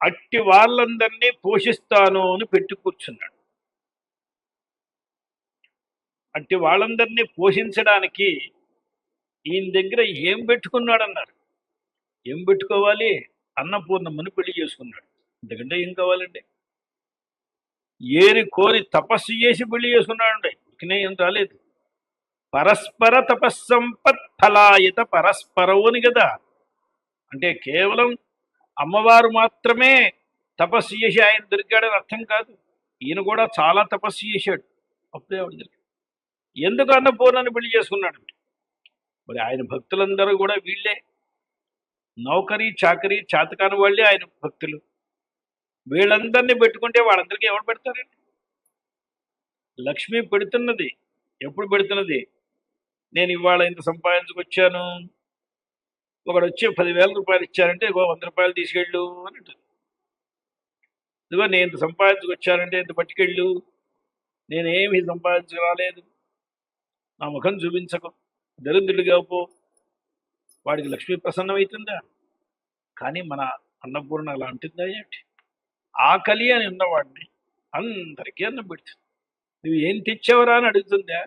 అట్టి వాళ్ళందరినీ పోషిస్తాను అని పెట్టి కూర్చున్నాడు. అట్టి వాళ్ళందరినీ పోషించడానికి ఈయన దగ్గర ఏం పెట్టుకున్నాడన్నారు. ఏం పెట్టుకోవాలి? అన్నపూర్ణమ్మని పెళ్లి చేసుకున్నాడు. ఎందుకంటే ఏం కావాలండి? ఏరి కోరి తపస్సు చేసి పెళ్లి చేసుకున్నాడండి. ఇకనే ఏం రాలేదు. పరస్పర తపస్సంపత్ ఫలాయత పరస్పరవు అని కదా. అంటే కేవలం అమ్మవారు మాత్రమే తపస్సు చేసి ఆయన దొరికాడని అర్థం కాదు. ఈయన కూడా చాలా తపస్సు చేశాడు. అప్పుడే ఆవిడ దొరికాడు. ఎందుకు అన్నపూర్ణని పెళ్లి చేసుకున్నాడు? మరి ఆయన భక్తులందరూ కూడా వీళ్ళే. నౌకరీ చాకరీ చాతకాని వాళ్ళే ఆయన భక్తులు. వీళ్ళందరినీ పెట్టుకుంటే వాళ్ళందరికీ ఎవరు పెడతారండి? లక్ష్మి పెడుతున్నది. ఎప్పుడు పెడుతున్నది? నేను ఇవాళ ఇంత సంపాదించుకొచ్చాను, ఒకడు వచ్చి 10,000 రూపాయలు ఇచ్చారంటే ఇగో 100 రూపాయలు తీసుకెళ్ళు అని అంటుంది. ఇదిగో నేను ఇంత సంపాదించుకొచ్చానంటే ఇంత పట్టుకెళ్ళు, నేనేమి సంపాదించరాలేదు, నా ముఖం చూపించకు, దరిద్రుడిగా పో. వాడికి లక్ష్మి ప్రసన్నమవుతుందా? కానీ మన అన్నపూర్ణ అలా అంటుందా ఏంటి? ఆకలి అని ఉన్నవాడిని అందరికీ అన్నం పెడుతుంది. నువ్వు ఏం తెచ్చావురా అని అడుగుతుందా?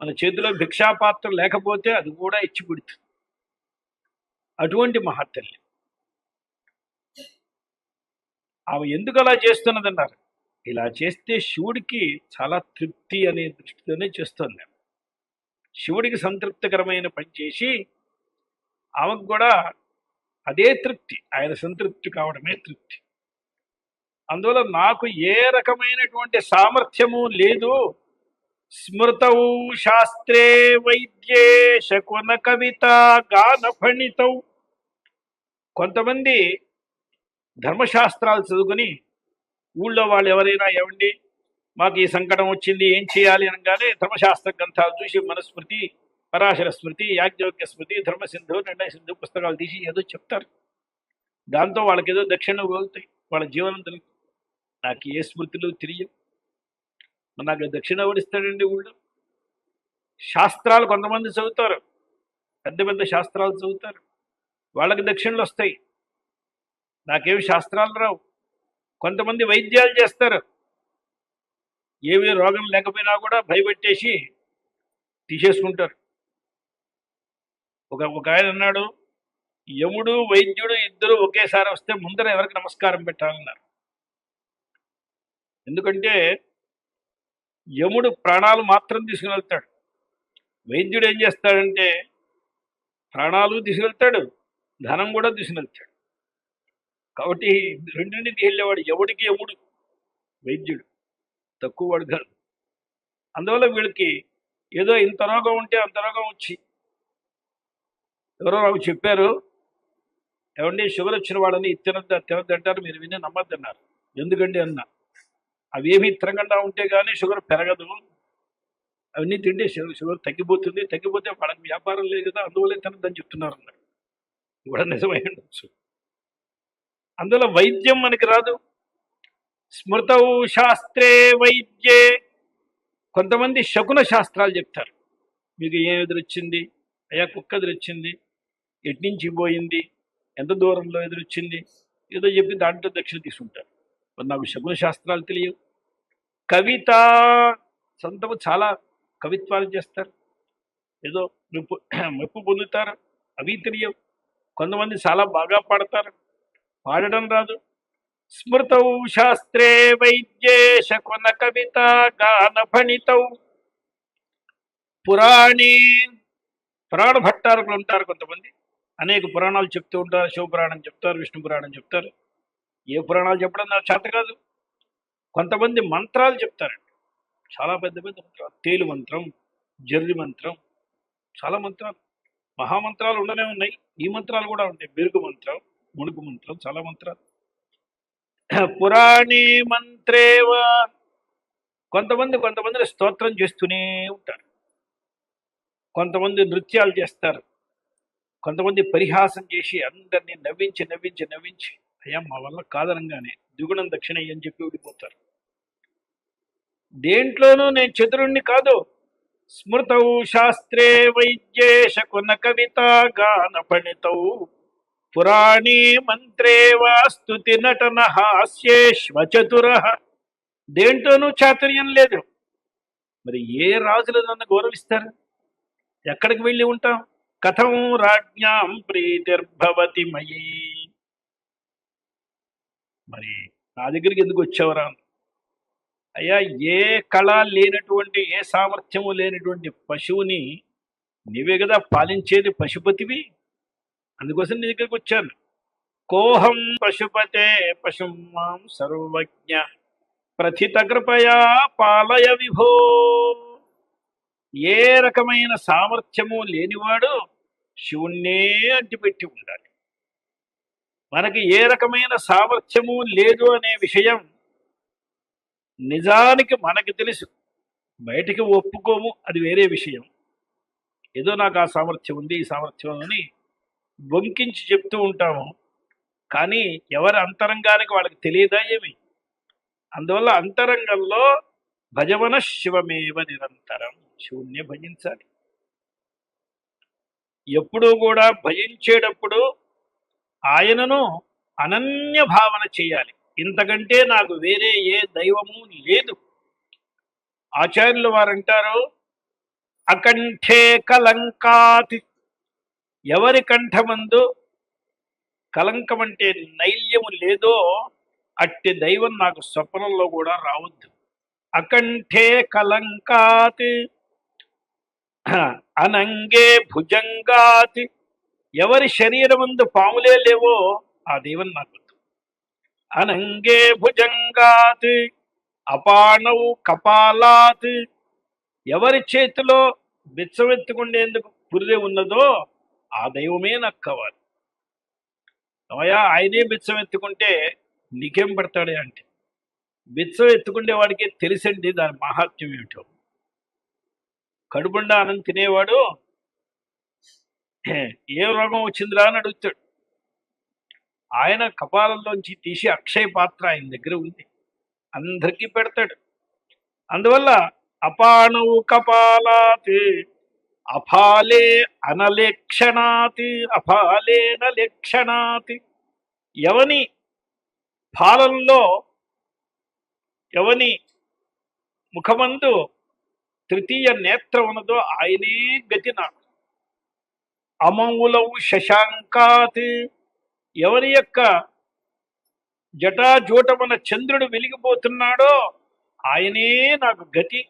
మన చేతిలో భిక్షాపాత్ర లేకపోతే అది కూడా ఇచ్చి పెడుతుంది. అటువంటి మహత్తల్లి ఆమె ఎందుకు అలా చేస్తున్నదన్నారు. ఇలా చేస్తే శివుడికి చాలా తృప్తి అనే దృష్టితోనే చేస్తుంది. శివుడికి సంతృప్తికరమైన పని చేసి ఆమెకు కూడా అదే తృప్తి, ఆయన సంతృప్తి కావడమే తృప్తి. అందువల్ల నాకు ఏ రకమైనటువంటి సామర్థ్యము లేదు. స్మృతౌ శాస్త్రే వైద్యే శకున కవిత గాన ఫణితౌ. కొంతమంది ధర్మశాస్త్రాలు చదువుకుని ఊళ్ళో వాళ్ళు ఎవరైనా ఏమండి మాకు ఈ సంకటం వచ్చింది ఏం చేయాలి అనగానే ధర్మశాస్త్ర గ్రంథాలు చూసి మనుస్మృతి, పరాశర స్మృతి, యాజ్ఞవల్క్య స్మృతి, ధర్మసింధు, నిర్ణయ సింధు పుస్తకాలు తీసి ఏదో చెప్తారు. దాంతో వాళ్ళకి ఏదో దక్షిణ కోలుతాయి, వాళ్ళ జీవనం తెలుగు. నాకు ఏ స్మృతులు తెలియవు, నాకు దక్షిణ ఓడిస్తాడండి ఊళ్ళో. శాస్త్రాలు కొంతమంది చదువుతారు, పెద్ద పెద్ద శాస్త్రాలు చదువుతారు, వాళ్ళకి దక్షిణలు వస్తాయి. నాకేమి శాస్త్రాలు రావు. కొంతమంది వైద్యాలు చేస్తారు, ఏమీ రోగం లేకపోయినా కూడా భయపెట్టేసి తీసేసుకుంటారు. ఒక ఆయన అన్నాడు, యముడు వైద్యుడు ఇద్దరు ఒకేసారి వస్తే ముందర ఎవరికి నమస్కారం పెట్టాలన్నారు. ఎందుకంటే యముడు ప్రాణాలు మాత్రం తీసుకువెళ్తాడు, వైద్యుడు ఏం చేస్తాడంటే ప్రాణాలు తీసుకెళ్తాడు, ధనం కూడా తీసుకెళ్తాడు. కాబట్టి రెండింటికి వెళ్ళేవాడు యముడికి యముడు, వైద్యుడు తక్కువ వాడు కాదు. అందువల్ల వీళ్ళకి ఏదో ఇంత రోగం ఉంటే అంత రోగం వచ్చి ఎవరో నాకు చెప్పారు, ఏమండి షుగర్ వచ్చిన వాళ్ళని తినద్దు అంటారు, మీరు విని నమ్మద్దన్నారు. ఎందుకండి అన్నా, అవేమి తిరగకుండా ఉంటే కానీ షుగర్ పెరగదు, అవన్నీ తింటే షుగర్ తగ్గిపోతే వాళ్ళకి వ్యాపారం లేదు కదా, అందువల్లే తినద్దని చెప్తున్నారు అన్నారు. కూడా నిజమై ఉండొచ్చు. అందువల్ల వైద్యం మనకి రాదు. స్మృతౌ శాస్త్రే వైద్యే. కొంతమంది శకున శాస్త్రాలు చెప్తారు. మీకు ఏం ఎదురొచ్చింది, అయ్యా కుక్క ఎదురొచ్చింది, ఎట్నుంచి పోయింది, ఎంత దూరంలో ఎదురొచ్చింది, ఏదో చెప్పి దాంట్లో దక్షిణ తీసుకుంటారు. మరి నాకు శకున శాస్త్రాలు తెలియవు. కవిత సొంతము చాలా కవిత్వాలు చేస్తారు, ఏదో మెప్పు పొందుతారు, అవి తెలియవు. కొంతమంది చాలా బాగా పాడతారు, పాడడం రాదు. స్మృతౌ శాస్త్రే వైద్యే శకున కవిత గాన ఫణితౌ. పురాణ భట్టారకులు ఉంటారు కొంతమంది, అనేక పురాణాలు చెప్తూ ఉంటారు. శివపురాణం చెప్తారు, విష్ణు పురాణం చెప్తారు. ఏ పురాణాలు చెప్పడం నాకు చేత కాదు. కొంతమంది మంత్రాలు చెప్తారండి, చాలా పెద్ద పెద్ద మంత్రాలు. తేలు మంత్రం, జర్రి మంత్రం, చాలా మంత్రాలు, మహామంత్రాలు ఉండనే ఉన్నాయి. ఈ మంత్రాలు కూడా ఉంటాయి, బెరుగు మంత్రం, ముణుగు మంత్రం, చాలా మంత్రాలు. పురాణే మంత్రేవ. కొంతమంది స్తోత్రం చేస్తూనే ఉంటారు, కొంతమంది నృత్యాలు చేస్తారు, కొంతమంది పరిహాసం చేసి అందరినీ నవ్వించి అయ్యా మా వల్ల కాదనంగానే ద్విగుణం దక్షిణ అని చెప్పి విడిపోతారు. దేంట్లోనూ నేను చతురుణ్ణి కాదు. స్మృతౌ శాస్త్రే వైద్యే శకున కవిత గాన ఫణితౌ. పురాణే మంత్రే వా స్తుతి నటన హాస్యేష్వచతుర. దేంట్లోనూ చాతుర్యం లేదు. మరి ఏ రాజులు నన్ను గౌరవిస్తారు? ఎక్కడికి వెళ్ళి ఉంటాం? కథం రాజ్ఞాం ప్రీతిర్భవతి మయీ. మరి నా దగ్గరికి ఎందుకు వచ్చావరా? అయ్యా, ఏ కళ లేనటువంటి, ఏ సామర్థ్యము లేనటువంటి పశువుని నీవే కదా పాలించేది, పశుపతివి. అందుకోసం నీ దగ్గరికి వచ్చాను. కోహం పశుపతే పశుం మాం సర్వజ్ఞ ప్రథిత కృపయా పాలయ విభో. ఏ రకమైన సామర్థ్యము లేనివాడు శివుణ్ణే అంటిపెట్టి ఉండాలి. మనకి ఏ రకమైన సామర్థ్యము లేదు అనే విషయం నిజానికి మనకి తెలుసు, బయటికి ఒప్పుకోము, అది వేరే విషయం. ఏదో నాకు ఆ సామర్థ్యం ఉంది, ఈ సామర్థ్యం అని బొంకించి చెప్తూ ఉంటాము. కానీ ఎవరి అంతరంగానికి వాళ్ళకి తెలియదా ఏమి? అందువల్ల అంతరంగంలో భజవన శివమేవ నిరంతరం, శివుణ్ణి భజించాలి. ఎప్పుడూ కూడా భజించేటప్పుడు ఆయనను అనన్య భావన చేయాలి. ఇంతకంటే నాకు వేరే ఏ దైవము లేదు. ఆచార్యులు వారంటారు, అకంఠే కలంకాతి. ఎవరి కంఠమందు కలంకం అంటే నైల్యము లేదో అట్టి దైవం నాకు స్వప్నంలో కూడా రావద్దు. అకంఠే కలంకాతి అనంగే భుజంగాతి. ఎవరి శరీరమందు పాములే లేవో ఆ దైవం నాకు వద్దు. అనంగే భుజంగాత్ అపాణౌ కపాలాత్. ఎవరి చేతిలో బిచ్చమెత్తుకుండేందుకు పుర్రె ఉన్నదో ఆ దైవమే నాకు కావాలి. అవయా, ఆయనే బిచ్చం ఎత్తుకుంటే నీకేం పడతాడే అంటే, బిచ్చం ఎత్తుకుండే వాడికి తెలిసండి దాని మహాత్మ్యం ఏమిటో. కడుపుండా అన్నం తినేవాడు ఏ రోగం వచ్చిందిరా అని అడుగుతాడు. ఆయన కపాలంలోంచి తీసి అక్షయ పాత్ర ఆయన దగ్గర ఉంది, అందరికీ పెడతాడు. అందువల్ల అపాణవు కపాలాత్ అఫాలే అనలేక్షణాత్ అఫాలేనలేక్షణాత్. ఎవని ఫాలంలో, ఎవని ముఖమందు తృతీయ నేత్రం ఉన్నదో ఆయనే గతి నాకు. అమౌలవు శశాంకాత్. ఎవరి యొక్క జటాజూటమున చంద్రుడు వెలిగిపోతున్నాడో ఆయనే నాకు గతి.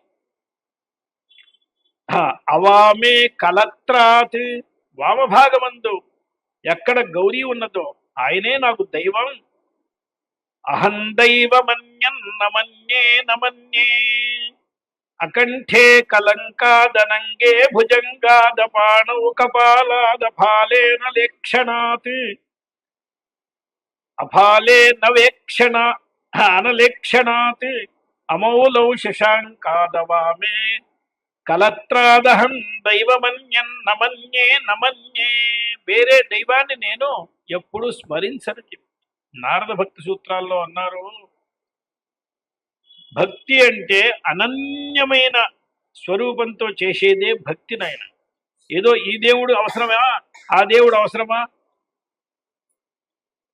అవామే కలత్రాత్. వామభాగమందు ఎక్కడ గౌరీ ఉన్నదో ఆయనే నాకు దైవం. అహం దైవమన్యన్నమన్యే నమన్యే. అకంఠే కలంకాదనంగే భుజంగాదపాణౌ కపాలాదఫాలేన లేక్షణాత్ అఫాలేన వేక్షణ అనలేక్షణాత్ అమౌలౌ శశాంకాదవామే కలత్రాదహం దైవమన్యన్నమన్యే నమన్యే. వేరే దైవాన్ని నేను ఎప్పుడు స్మరించను. నారద భక్తి సూత్రాల్లో అన్నారు, భక్తి అంటే అనన్యమైన స్వరూపంతో చేసేదే భక్తి నాయన. ఏదో ఈ దేవుడు అవసరమా, ఆ దేవుడు అవసరమా,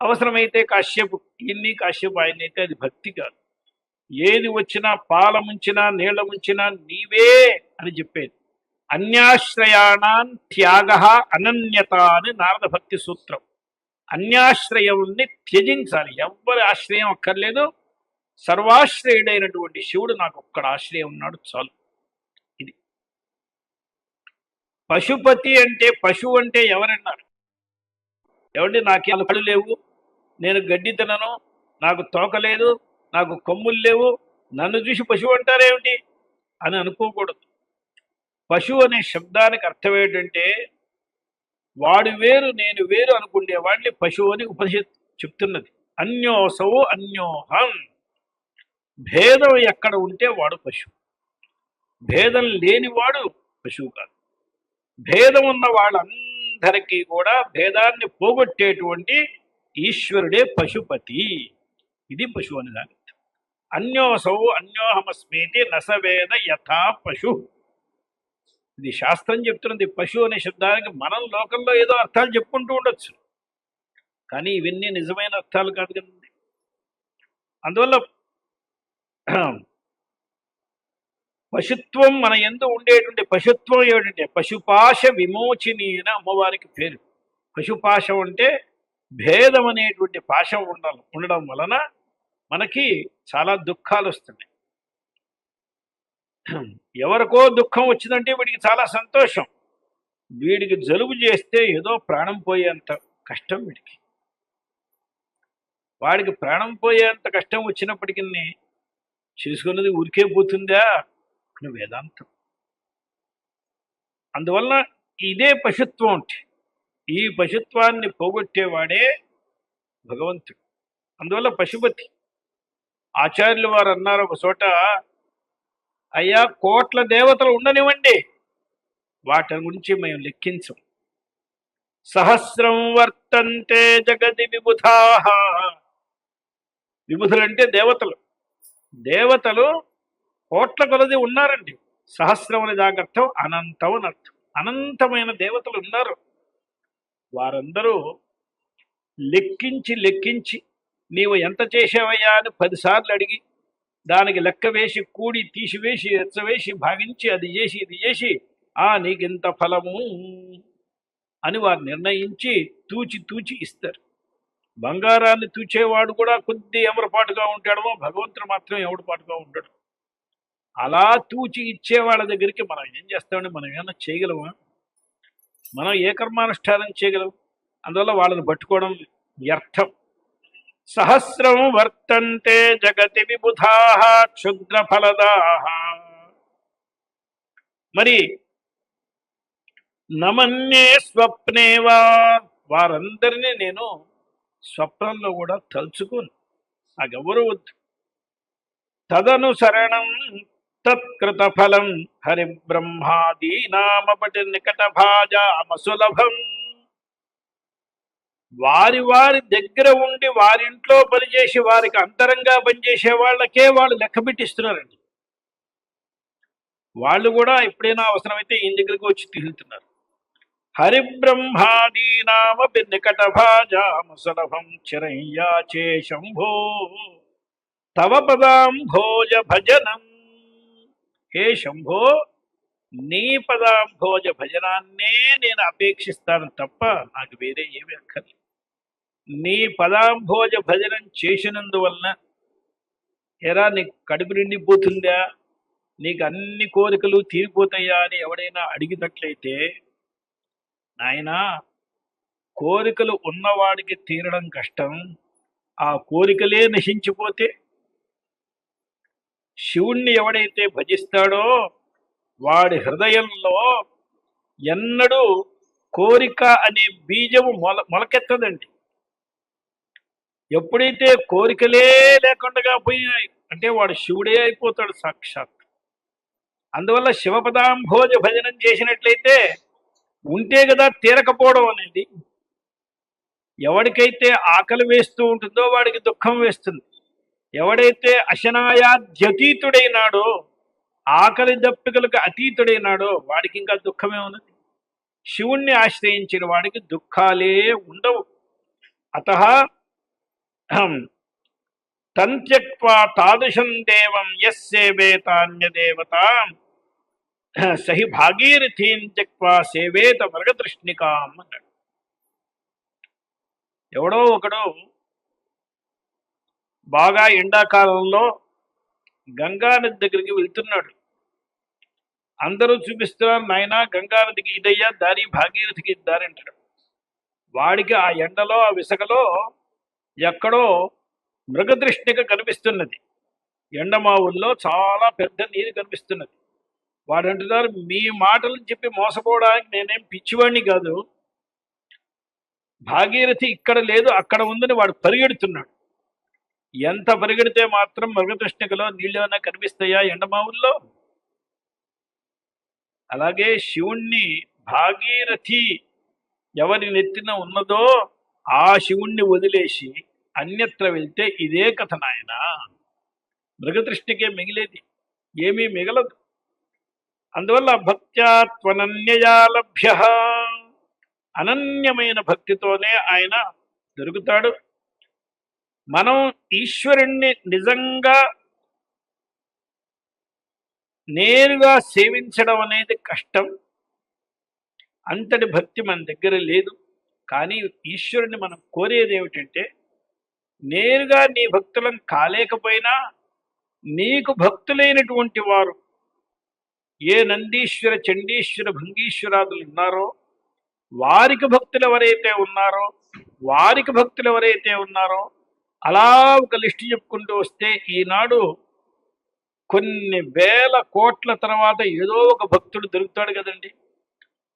అవసరమైతే కాశ్యపు ఇన్ని కాశ్యపు ఆయనైతే అది భక్తి కాదు. ఏది వచ్చినా, పాల ముంచినా నీళ్ల ముంచినా నీవే అని చెప్పేది. అన్యాశ్రయాణాన్ త్యాగ అనన్యత అని నారద భక్తి సూత్రం. అన్యాశ్రయాన్ని త్యజించాలి. ఎవ్వరి ఆశ్రయం అక్కర్లేదు. సర్వాశ్రయుడైనటువంటి శివుడు నాకు ఒక్కడ ఆశ్రయం ఉన్నాడు చాలు. ఇది పశుపతి అంటే. పశువు అంటే ఎవరన్నారు? ఎవరి నాకే కళ్ళు లేవు, నేను గడ్డి తినను, నాకు తోక లేదు, నాకు కొమ్ములు లేవు, నన్ను చూసి పశువు అంటారేమిటి అని అనుకోకూడదు. పశువు అనే శబ్దానికి అర్థం ఏంటంటే, వాడు వేరు నేను వేరు అనుకునే వాడిని పశువు అని ఉపనిషత్తు చెప్తున్నది. అన్యోసవు అన్యోహం. భేదం ఎక్కడ ఉంటే వాడు పశువు. భేదం లేనివాడు పశువు కాదు. భేదం ఉన్న వాళ్ళందరికీ కూడా భేదాన్ని పోగొట్టేటువంటి ఈశ్వరుడే పశుపతి. ఇది పశువు అని దాని అర్థం. అన్యోసౌ అన్యోహమస్మీతి నసవేద యథా పశు. ఇది శాస్త్రం చెప్తున్నది. పశువు అనే శబ్దానికి మనం లోకంలో ఏదో అర్థాలు చెప్పుకుంటూ ఉండొచ్చు. కానీ ఇవన్నీ నిజమైన అర్థాలు కాదు కదండి. అందువల్ల పశుత్వం మన యందు ఉండేటువంటి పశుత్వం ఏమిటంటే పశుపాశ విమోచిని అని అమ్మవారికి పేరు. పశుపాశం అంటే భేదం అనేటువంటి పాశం ఉండడం వలన మనకి చాలా దుఃఖాలు వస్తున్నాయి. ఎవరికో దుఃఖం వచ్చిందంటే వీడికి చాలా సంతోషం. వీడికి జలుబు చేస్తే ఏదో ప్రాణం పోయేంత కష్టం వీడికి. వాడికి ప్రాణం పోయేంత కష్టం వచ్చినప్పటికీ చేసుకున్నది ఊరికే పోతుందా అని వేదాంతం. అందువల్ల ఇదే పశుత్వం అంటే ఈ పశుత్వాన్ని పోగొట్టేవాడే భగవంతుడు. అందువల్ల పశుపతి. ఆచార్యులు వారు అన్నారు ఒక చోట, అయ్యా కోట్ల దేవతలు ఉండనివ్వండి, వాటి గురించి మేము లెక్కించం. సహస్రం వర్తంతే జగతి విబుధాః. విబుధులంటే దేవతలు. దేవతలు కోట్ల కొలది ఉన్నారండి. సహస్రం అనే దాని అర్థం అనంతం అని అర్థం. అనంతమైన దేవతలు ఉన్నారు. వారందరూ లెక్కించి నీవు ఎంత చేసావయ్యా అని 10 సార్లు అడిగి దానికి లెక్క వేసి కూడి తీసివేసి ఎచ్చవేసి భాగించి అది చేసి ఇది చేసి నీకింత ఫలము అని వారు నిర్ణయించి తూచి ఇస్తారు. బంగారాన్ని తూచేవాడు కూడా కొద్ది ఎవరిపాటుగా ఉంటాడో భగవంతుడు మాత్రం ఎవరిపాటుగా ఉంటాడు. అలా తూచి ఇచ్చే వాళ్ళ దగ్గరికి మనం ఏం చేస్తామండి? మనం ఏమన్నా చేయగలమా? మనం ఏ కర్మానుష్ఠానం చేయగలం? అందువల్ల వాళ్ళని పట్టుకోవడం వ్యర్థం. సహస్రం వర్తంతే జగతి విబుధాః క్షుద్ర ఫలదాః. మరి నమన్యే స్వప్నేవా, వారందరినీ నేను స్వప్నంలో కూడా తలుచుకోను, నాకెవరు వద్దు. తదనుసరణం తత్కృత ఫలం హరిబ్రహ్మాదీనామపటి నికట భాజామసులభం. వారి దగ్గర ఉండి వారింట్లో పనిచేసి వారికి అంతరంగా పనిచేసే వాళ్ళకే వాళ్ళు లెక్క పెట్టిస్తున్నారండి. వాళ్ళు కూడా ఎప్పుడైనా అవసరమైతే ఈయన దగ్గరికి వచ్చి తిరుగుతున్నారు. హరిబ్రహ్మాదీనామపి నికట భాజామసులభం చిరయ్యాచే శంభో తవ పదాంభోజ భజనం. హే శంభో, నీ పదాంభోజ భజనాన్నే నేను అపేక్షిస్తాను తప్ప నాకు వేరే ఏమీ అక్కర్లేదు. నీ పదాంభోజ భజనం చేసినందువలన ఎరా నీకు కడుపు నిండిపోతుందా, నీకు అన్ని కోరికలు తీరిపోతాయా అని ఎవడైనా అడిగినట్లయితే, నాయనా కోరికలు ఉన్నవాడికి తీరడం కష్టం, ఆ కోరికలే నశించిపోతే శివుణ్ణి ఎవడైతే భజిస్తాడో వాడి హృదయంలో ఎన్నడూ కోరిక అనే బీజము మొలకెత్తదండి. ఎప్పుడైతే కోరికలే లేకుండా పోయినాయి అంటే వాడు శివుడే అయిపోతాడు సాక్షాత్. అందువల్ల శివపదాంభోజ భజనం చేసినట్లయితే ఉంటే కదా తీరకపోవడం అనేది. ఎవడికైతే ఆకలి వేస్తూ ఉంటుందో వాడికి దుఃఖం వేస్తుంది. ఎవడైతే అశనాయాద్యతీతుడైనాడో, ఆకలి దప్పికలకు అతీతుడైనాడో వాడికి ఇంకా దుఃఖమే ఉన్నది. శివుణ్ణి ఆశ్రయించిన వాడికి దుఃఖాలే ఉండవు. అతః తంత్యక్వా తాదృశం దేవం యస్సేవేతాన్యదేవతాం సహి భాగీరథీం త్యక్వా సేవేత మృగతృష్ణికాం అన్నాడు. ఎవడో ఒకడు బాగా ఎండాకాలంలో గంగానది దగ్గరికి వెళ్తున్నాడు. అందరూ చూపిస్తున్నారు, నాయనా గంగానదికి ఇదయ్యా దారి, భాగీరథికి ఇది దారి అంటాడు. వాడికి ఆ ఎండలో ఆ విసగలో ఎక్కడో మృగతృష్ణిక కనిపిస్తున్నది. ఎండమావుల్లో చాలా పెద్ద నీరు కనిపిస్తున్నది. వాడు అంటున్నారు, మీ మాటలు చెప్పి మోసపోవడానికి నేనేం పిచ్చివాడిని కాదు, భాగీరథి ఇక్కడ లేదు అక్కడ ఉందని వాడు పరిగెడుతున్నాడు. ఎంత పరిగెడితే మాత్రం మృగతృష్ణికలో నీళ్ళు ఏమైనా కనిపిస్తాయా ఎండమావుల్లో? అలాగే శివుణ్ణి భాగీరథి ఎవరి నెత్తిన ఉన్నదో ఆ శివుణ్ణి వదిలేసి అన్యత్ర వెళ్తే ఇదే కథ నాయన. మృగతృష్ణికే మిగిలేది, ఏమీ మిగలదు. అందువల్ల భక్త్యా త్వనన్యయా లభ్య, అనన్యమైన భక్తితోనే ఆయన దొరుకుతాడు. మనం ఈశ్వరుణ్ణి నిజంగా నేరుగా సేవించడం అనేది కష్టం. అంతటి భక్తి మన దగ్గర లేదు. కానీ ఈశ్వరుని మనం కోరేది ఏమిటంటే, నేరుగా నీ భక్తులం కాలేకపోయినా నీకు భక్తులైనటువంటి వారు ఏ నందీశ్వర, చండీశ్వర, భృంగీశ్వరాదులు ఉన్నారో వారికి భక్తులు ఎవరైతే ఉన్నారో అలా ఒక లిస్టు చెప్పుకుంటూ వస్తే ఈనాడు కొన్ని వేల కోట్ల తర్వాత ఏదో ఒక భక్తుడు దొరుకుతాడు కదండి.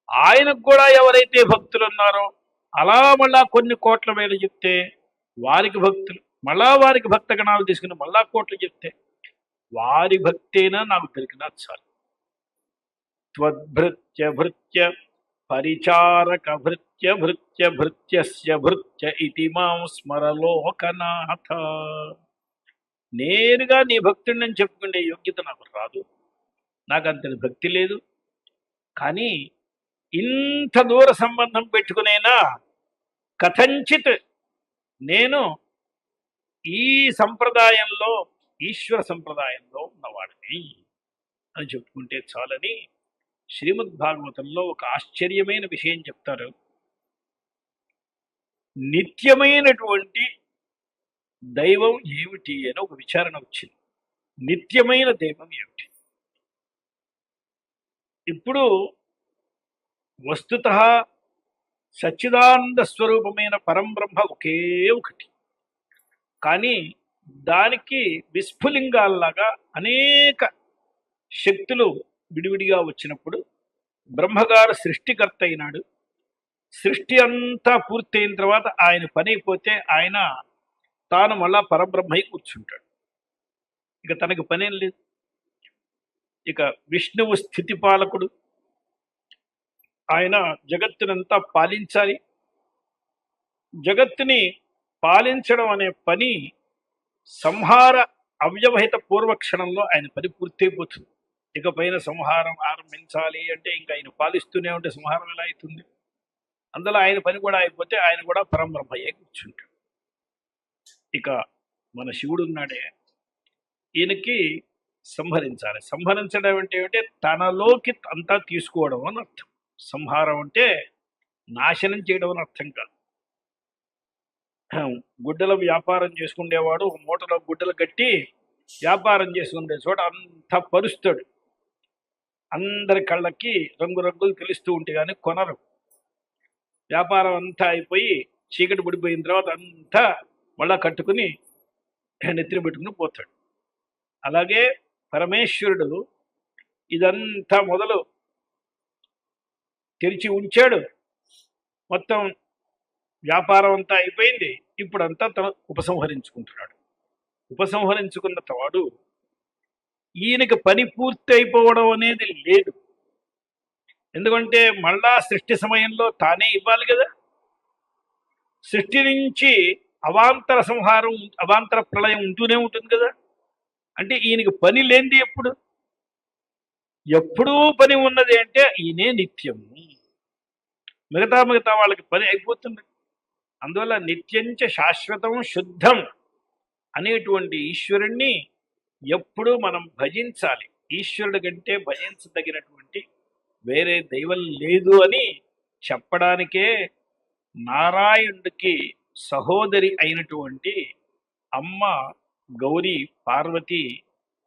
ఆయనకు కూడా ఎవరైతే భక్తులు ఉన్నారో అలా మళ్ళా కొన్ని కోట్ల వేలు చెప్తే వారికి భక్తులు, మళ్ళా వారికి భక్త గణాలు తీసుకుని మళ్ళా కోట్లు చెప్తే వారి భక్తేనా నాకు దొరికినా చాలు. త్వద్భృత్య భృత్య పరిచారక భృత్య భృత్య భృత్యస్య భృత్య ఇతి మాం స్మరలోకనాథ. నేరుగా నీ భక్తుడిని అని చెప్పుకునే యోగ్యత నాకు రాదు, నాకు అంతటి భక్తి లేదు. కానీ ఇంత దూర సంబంధం పెట్టుకునేనా కథంచిత్ నేను ఈ సంప్రదాయంలో, ఈశ్వర సంప్రదాయంలో ఉన్నవాడిని అని చెప్పుకుంటే చాలని శ్రీమద్ భాగవతంలో ఒక ఆశ్చర్యమైన విషయం చెప్తారు. నిత్యమైనటువంటి దైవం ఏమిటి అని ఒక విచారణ వచ్చింది. నిత్యమైన దైవం ఏమిటి? ఇప్పుడు వస్తుతః సచ్చిదానంద స్వరూపమైన పరంబ్రహ్మ ఒకే ఒకటి. కానీ దానికి విస్ఫులింగాల్లాగా అనేక శక్తులు విడివిడిగా వచ్చినప్పుడు బ్రహ్మగారు సృష్టికర్త అయినాడు. సృష్టి అంతా పూర్తయిన తర్వాత ఆయన పని అయిపోతే ఆయన తాను మళ్ళా పరబ్రహ్మై కూర్చుంటాడు. ఇక తనకి పనేం లేదు. ఇక విష్ణువు స్థితిపాలకుడు, ఆయన జగత్తునంతా పాలించాలి. జగత్తుని పాలించడం అనే పని సంహార అవ్యవహిత పూర్వక్షణంలో ఆయన పని పూర్తయిపోతుంది. ఇకపైన సంహారం ఆరంభించాలి అంటే ఇంకా ఆయన పాలిస్తూనే ఉంటే సంహారం ఎలా అవుతుంది? అందులో ఆయన పని కూడా అయిపోతే ఆయన కూడా పరబ్రహ్మయ్యే కూర్చుంటాడు. ఇక మన శివుడు ఉన్నాడే, ఈయనకి సంహరించాలి. సంహరించడం అంటే ఏమిటంటే తనలోకి అంతా తీసుకోవడం అని అర్థం. సంహారం అంటే నాశనం చేయడం అని అర్థం కాదు. గుడ్డల వ్యాపారం చేసుకునేవాడు మూటలో గుడ్డలు కట్టి వ్యాపారం చేసుకునే చోట అంతా పరుస్తాడు. అందరి కళ్ళకి రంగురంగులు తెలుస్తూ ఉంటే కానీ కొనరు. వ్యాపారం అంతా అయిపోయి చీకటి పడిపోయిన తర్వాత అంతా మళ్ళా కట్టుకుని నెత్తిన పెట్టుకుని పోతాడు. అలాగే పరమేశ్వరుడు ఇదంతా మొదలు తెరిచి ఉంచాడు. మొత్తం వ్యాపారం అంతా అయిపోయింది. ఇప్పుడంతా తను ఉపసంహరించుకుంటున్నాడు. ఉపసంహరించుకున్న వాడు ఈయనకి పని పూర్తి అయిపోవడం అనేది లేదు. ఎందుకంటే మళ్ళా సృష్టి సమయంలో తానే ఇవ్వాలి కదా. సృష్టి నుంచి అవాంతర సంహారం, అవాంతర ప్రళయం ఉంటూనే ఉంటుంది కదా. అంటే ఈయనకి పని లేనిది ఎప్పుడూ పని ఉన్నది అంటే ఈయనే నిత్యము. మిగతా వాళ్ళకి పని అయిపోతుంది. అందువల్ల నిత్యంచ శాశ్వతం శుద్ధం అనేటువంటి ఈశ్వరుణ్ణి ఎప్పుడూ మనం భజించాలి. ఈశ్వరుడి కంటే భజించదగినటువంటి వేరే దైవం లేదు అని చెప్పడానికే నారాయణుడికి సహోదరి అయినటువంటి అమ్మ గౌరీ పార్వతి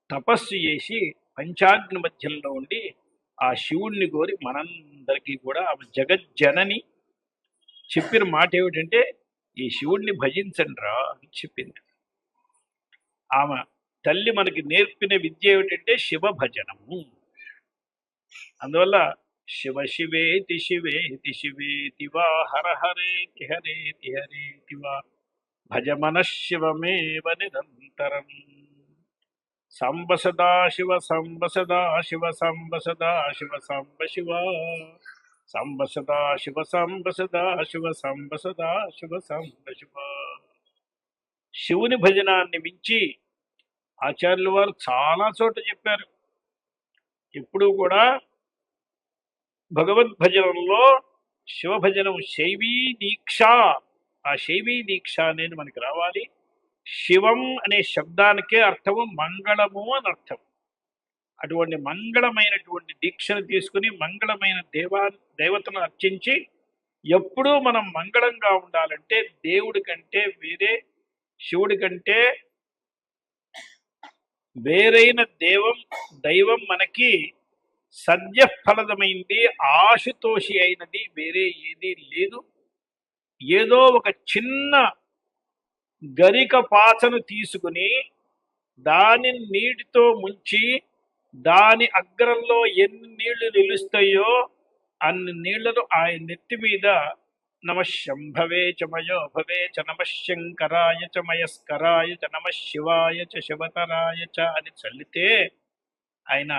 తపస్సు చేసి పంచాగ్ని మధ్యంలో ఉండి ఆ శివుణ్ణి కోరి మనందరికీ కూడా ఆమె జగజ్జనని చెప్పిన మాట ఏమిటంటే ఈ శివుణ్ణి భజించండి రా అని చెప్పింది. ఆమె తల్లి మనకి నేర్పిన విద్య ఏమిటంటే శివ భజనము. అందువల్ల శివ శివేతి శివేతి శివేతి వా హర హరేతి హరేతి హరేతి వా భజ మనఃశివమేవ నిరంతరం. సాంబ సదా శివ సాంబ సదా శివ సాంబ సదా శివ సాంబ శివ సాంబ సదా శివ సాంబ సదా శివ సాంబ సదా శివ సాంబ శివ. శివుని భజనాన్ని మించి ఆచార్యుల వారు చాలా చోట చెప్పారు. ఎప్పుడూ కూడా భగవద్భజనంలో శివభజనం శైవీ దీక్ష ఆ శైవీ దీక్ష అనేది మనకి రావాలి. శివం అనే శబ్దానికే అర్థము మంగళము అని అర్థం. అటువంటి మంగళమైనటువంటి దీక్షను తీసుకుని మంగళమైన దేవతను అర్చించి ఎప్పుడూ మనం మంగళంగా ఉండాలంటే దేవుడి కంటే శివుడి కంటే వేరైన దైవం మనకి సద్యఫలదమైంది, ఆశుతోషి అయినది వేరే ఏదీ లేదు. ఏదో ఒక చిన్న గరిక పాచను తీసుకుని దానిని నీటితో ముంచి దాని అగ్రంలో ఎన్ని నీళ్లు నిలుస్తాయో అన్ని నీళ్లను ఆయన నెత్తి మీద నమఃశంభవే చ మయో భవే చ నమఃశంకరాయ చ మయస్కరాయ చ నమఃశివాయ చ శివతరాయ చ అని చల్లితే ఆయన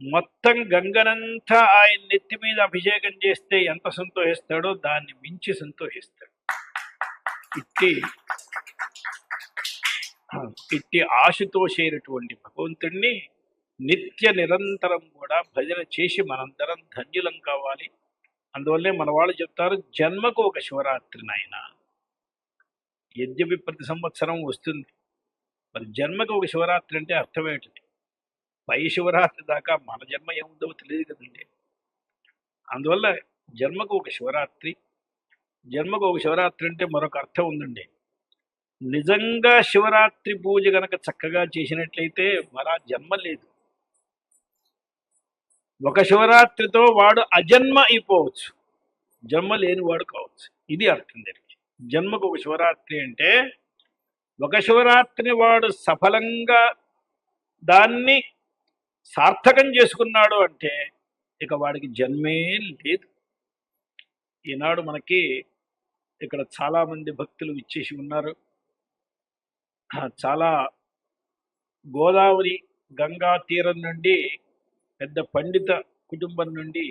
మొత్తం గంగనంతా ఆయన నెత్తి మీద అభిషేకం చేస్తే ఎంత సంతోషిస్తాడో దాన్ని మించి సంతోషిస్తాడు. ఇట్టి ఆశుతోషైనటువంటి భగవంతుణ్ణి నిత్య నిరంతరం కూడా భజన చేసి మనందరం ధన్యులం కావాలి. అందువల్లే మన వాళ్ళు చెప్తారు, జన్మకు ఒక శివరాత్రి నాయన. యద్యపి ప్రతి సంవత్సరం వస్తుంది, మరి జన్మకు ఒక శివరాత్రి అంటే అర్థం ఏంటిది? పై శివరాత్రి దాకా మన జన్మ ఏముందో తెలియదు కదండి. అందువల్ల జన్మకు ఒక శివరాత్రి అంటే మరొక అర్థం ఉందండి. నిజంగా శివరాత్రి పూజ గనక చక్కగా చేసినట్లయితే మరా జన్మ లేదు. ఒక శివరాత్రితో వాడు అజన్మ అయిపోవచ్చు, జన్మ లేనివాడు కావచ్చు. ఇది అర్థం దీనికి. జన్మకు ఒక శివరాత్రి అంటే ఒక శివరాత్రిని వాడు సఫలంగా దాన్ని సార్థకం చేసుకున్నాడు అంటే ఇక వాడికి జన్మే లేదు. ఈనాడు మనకి ఇక్కడ చాలామంది భక్తులు ఇచ్చేసి ఉన్నారు. చాలా గోదావరి గంగా తీరం నుండి పెద్ద పండిత కుటుంబం నుండి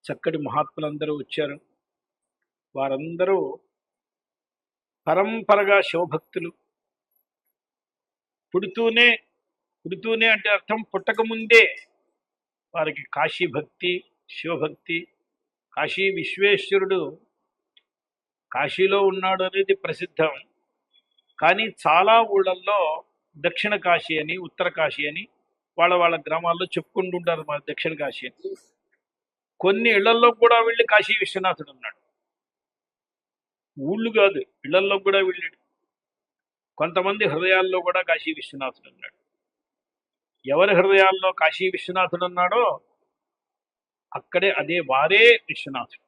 చక్కటి మహాత్ములందరూ వచ్చారు. వారందరూ పరంపరగా శివభక్తులు. పుడుతూనే అంటే అర్థం పుట్టకముందే వారికి కాశీ భక్తి, శివభక్తి. కాశీ విశ్వేశ్వరుడు కాశీలో ఉన్నాడు అనేది ప్రసిద్ధం. కానీ చాలా ఊళ్ళల్లో దక్షిణ కాశీ అని, ఉత్తర కాశీ అని వాళ్ళ గ్రామాల్లో చెప్పుకుంటుంటారు మా దక్షిణ కాశీ అని. కొన్ని ఇళ్లల్లో కూడా వెళ్ళి కాశీ విశ్వనాథుడు ఉన్నాడు. ఊళ్ళు కాదు, ఇళ్లల్లో కూడా వెళ్ళాడు. కొంతమంది హృదయాల్లో కూడా కాశీ విశ్వనాథుడు ఉన్నాడు. ఎవరి హృదయాల్లో కాశీ విశ్వనాథుడు ఉన్నాడో అక్కడే వారే విశ్వనాథుడు.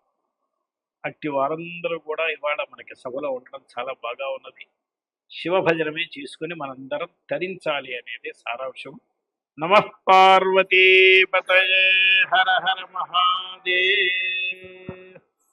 అట్టి వారందరూ కూడా ఇవాళ మనకి సభలో ఉండడం చాలా బాగా ఉన్నది. శివ భజనమే చేసుకుని మనందరం తరించాలి అనేది సారాంశం. నమః పార్వతీ పతయే హర హర మహాదేవ్.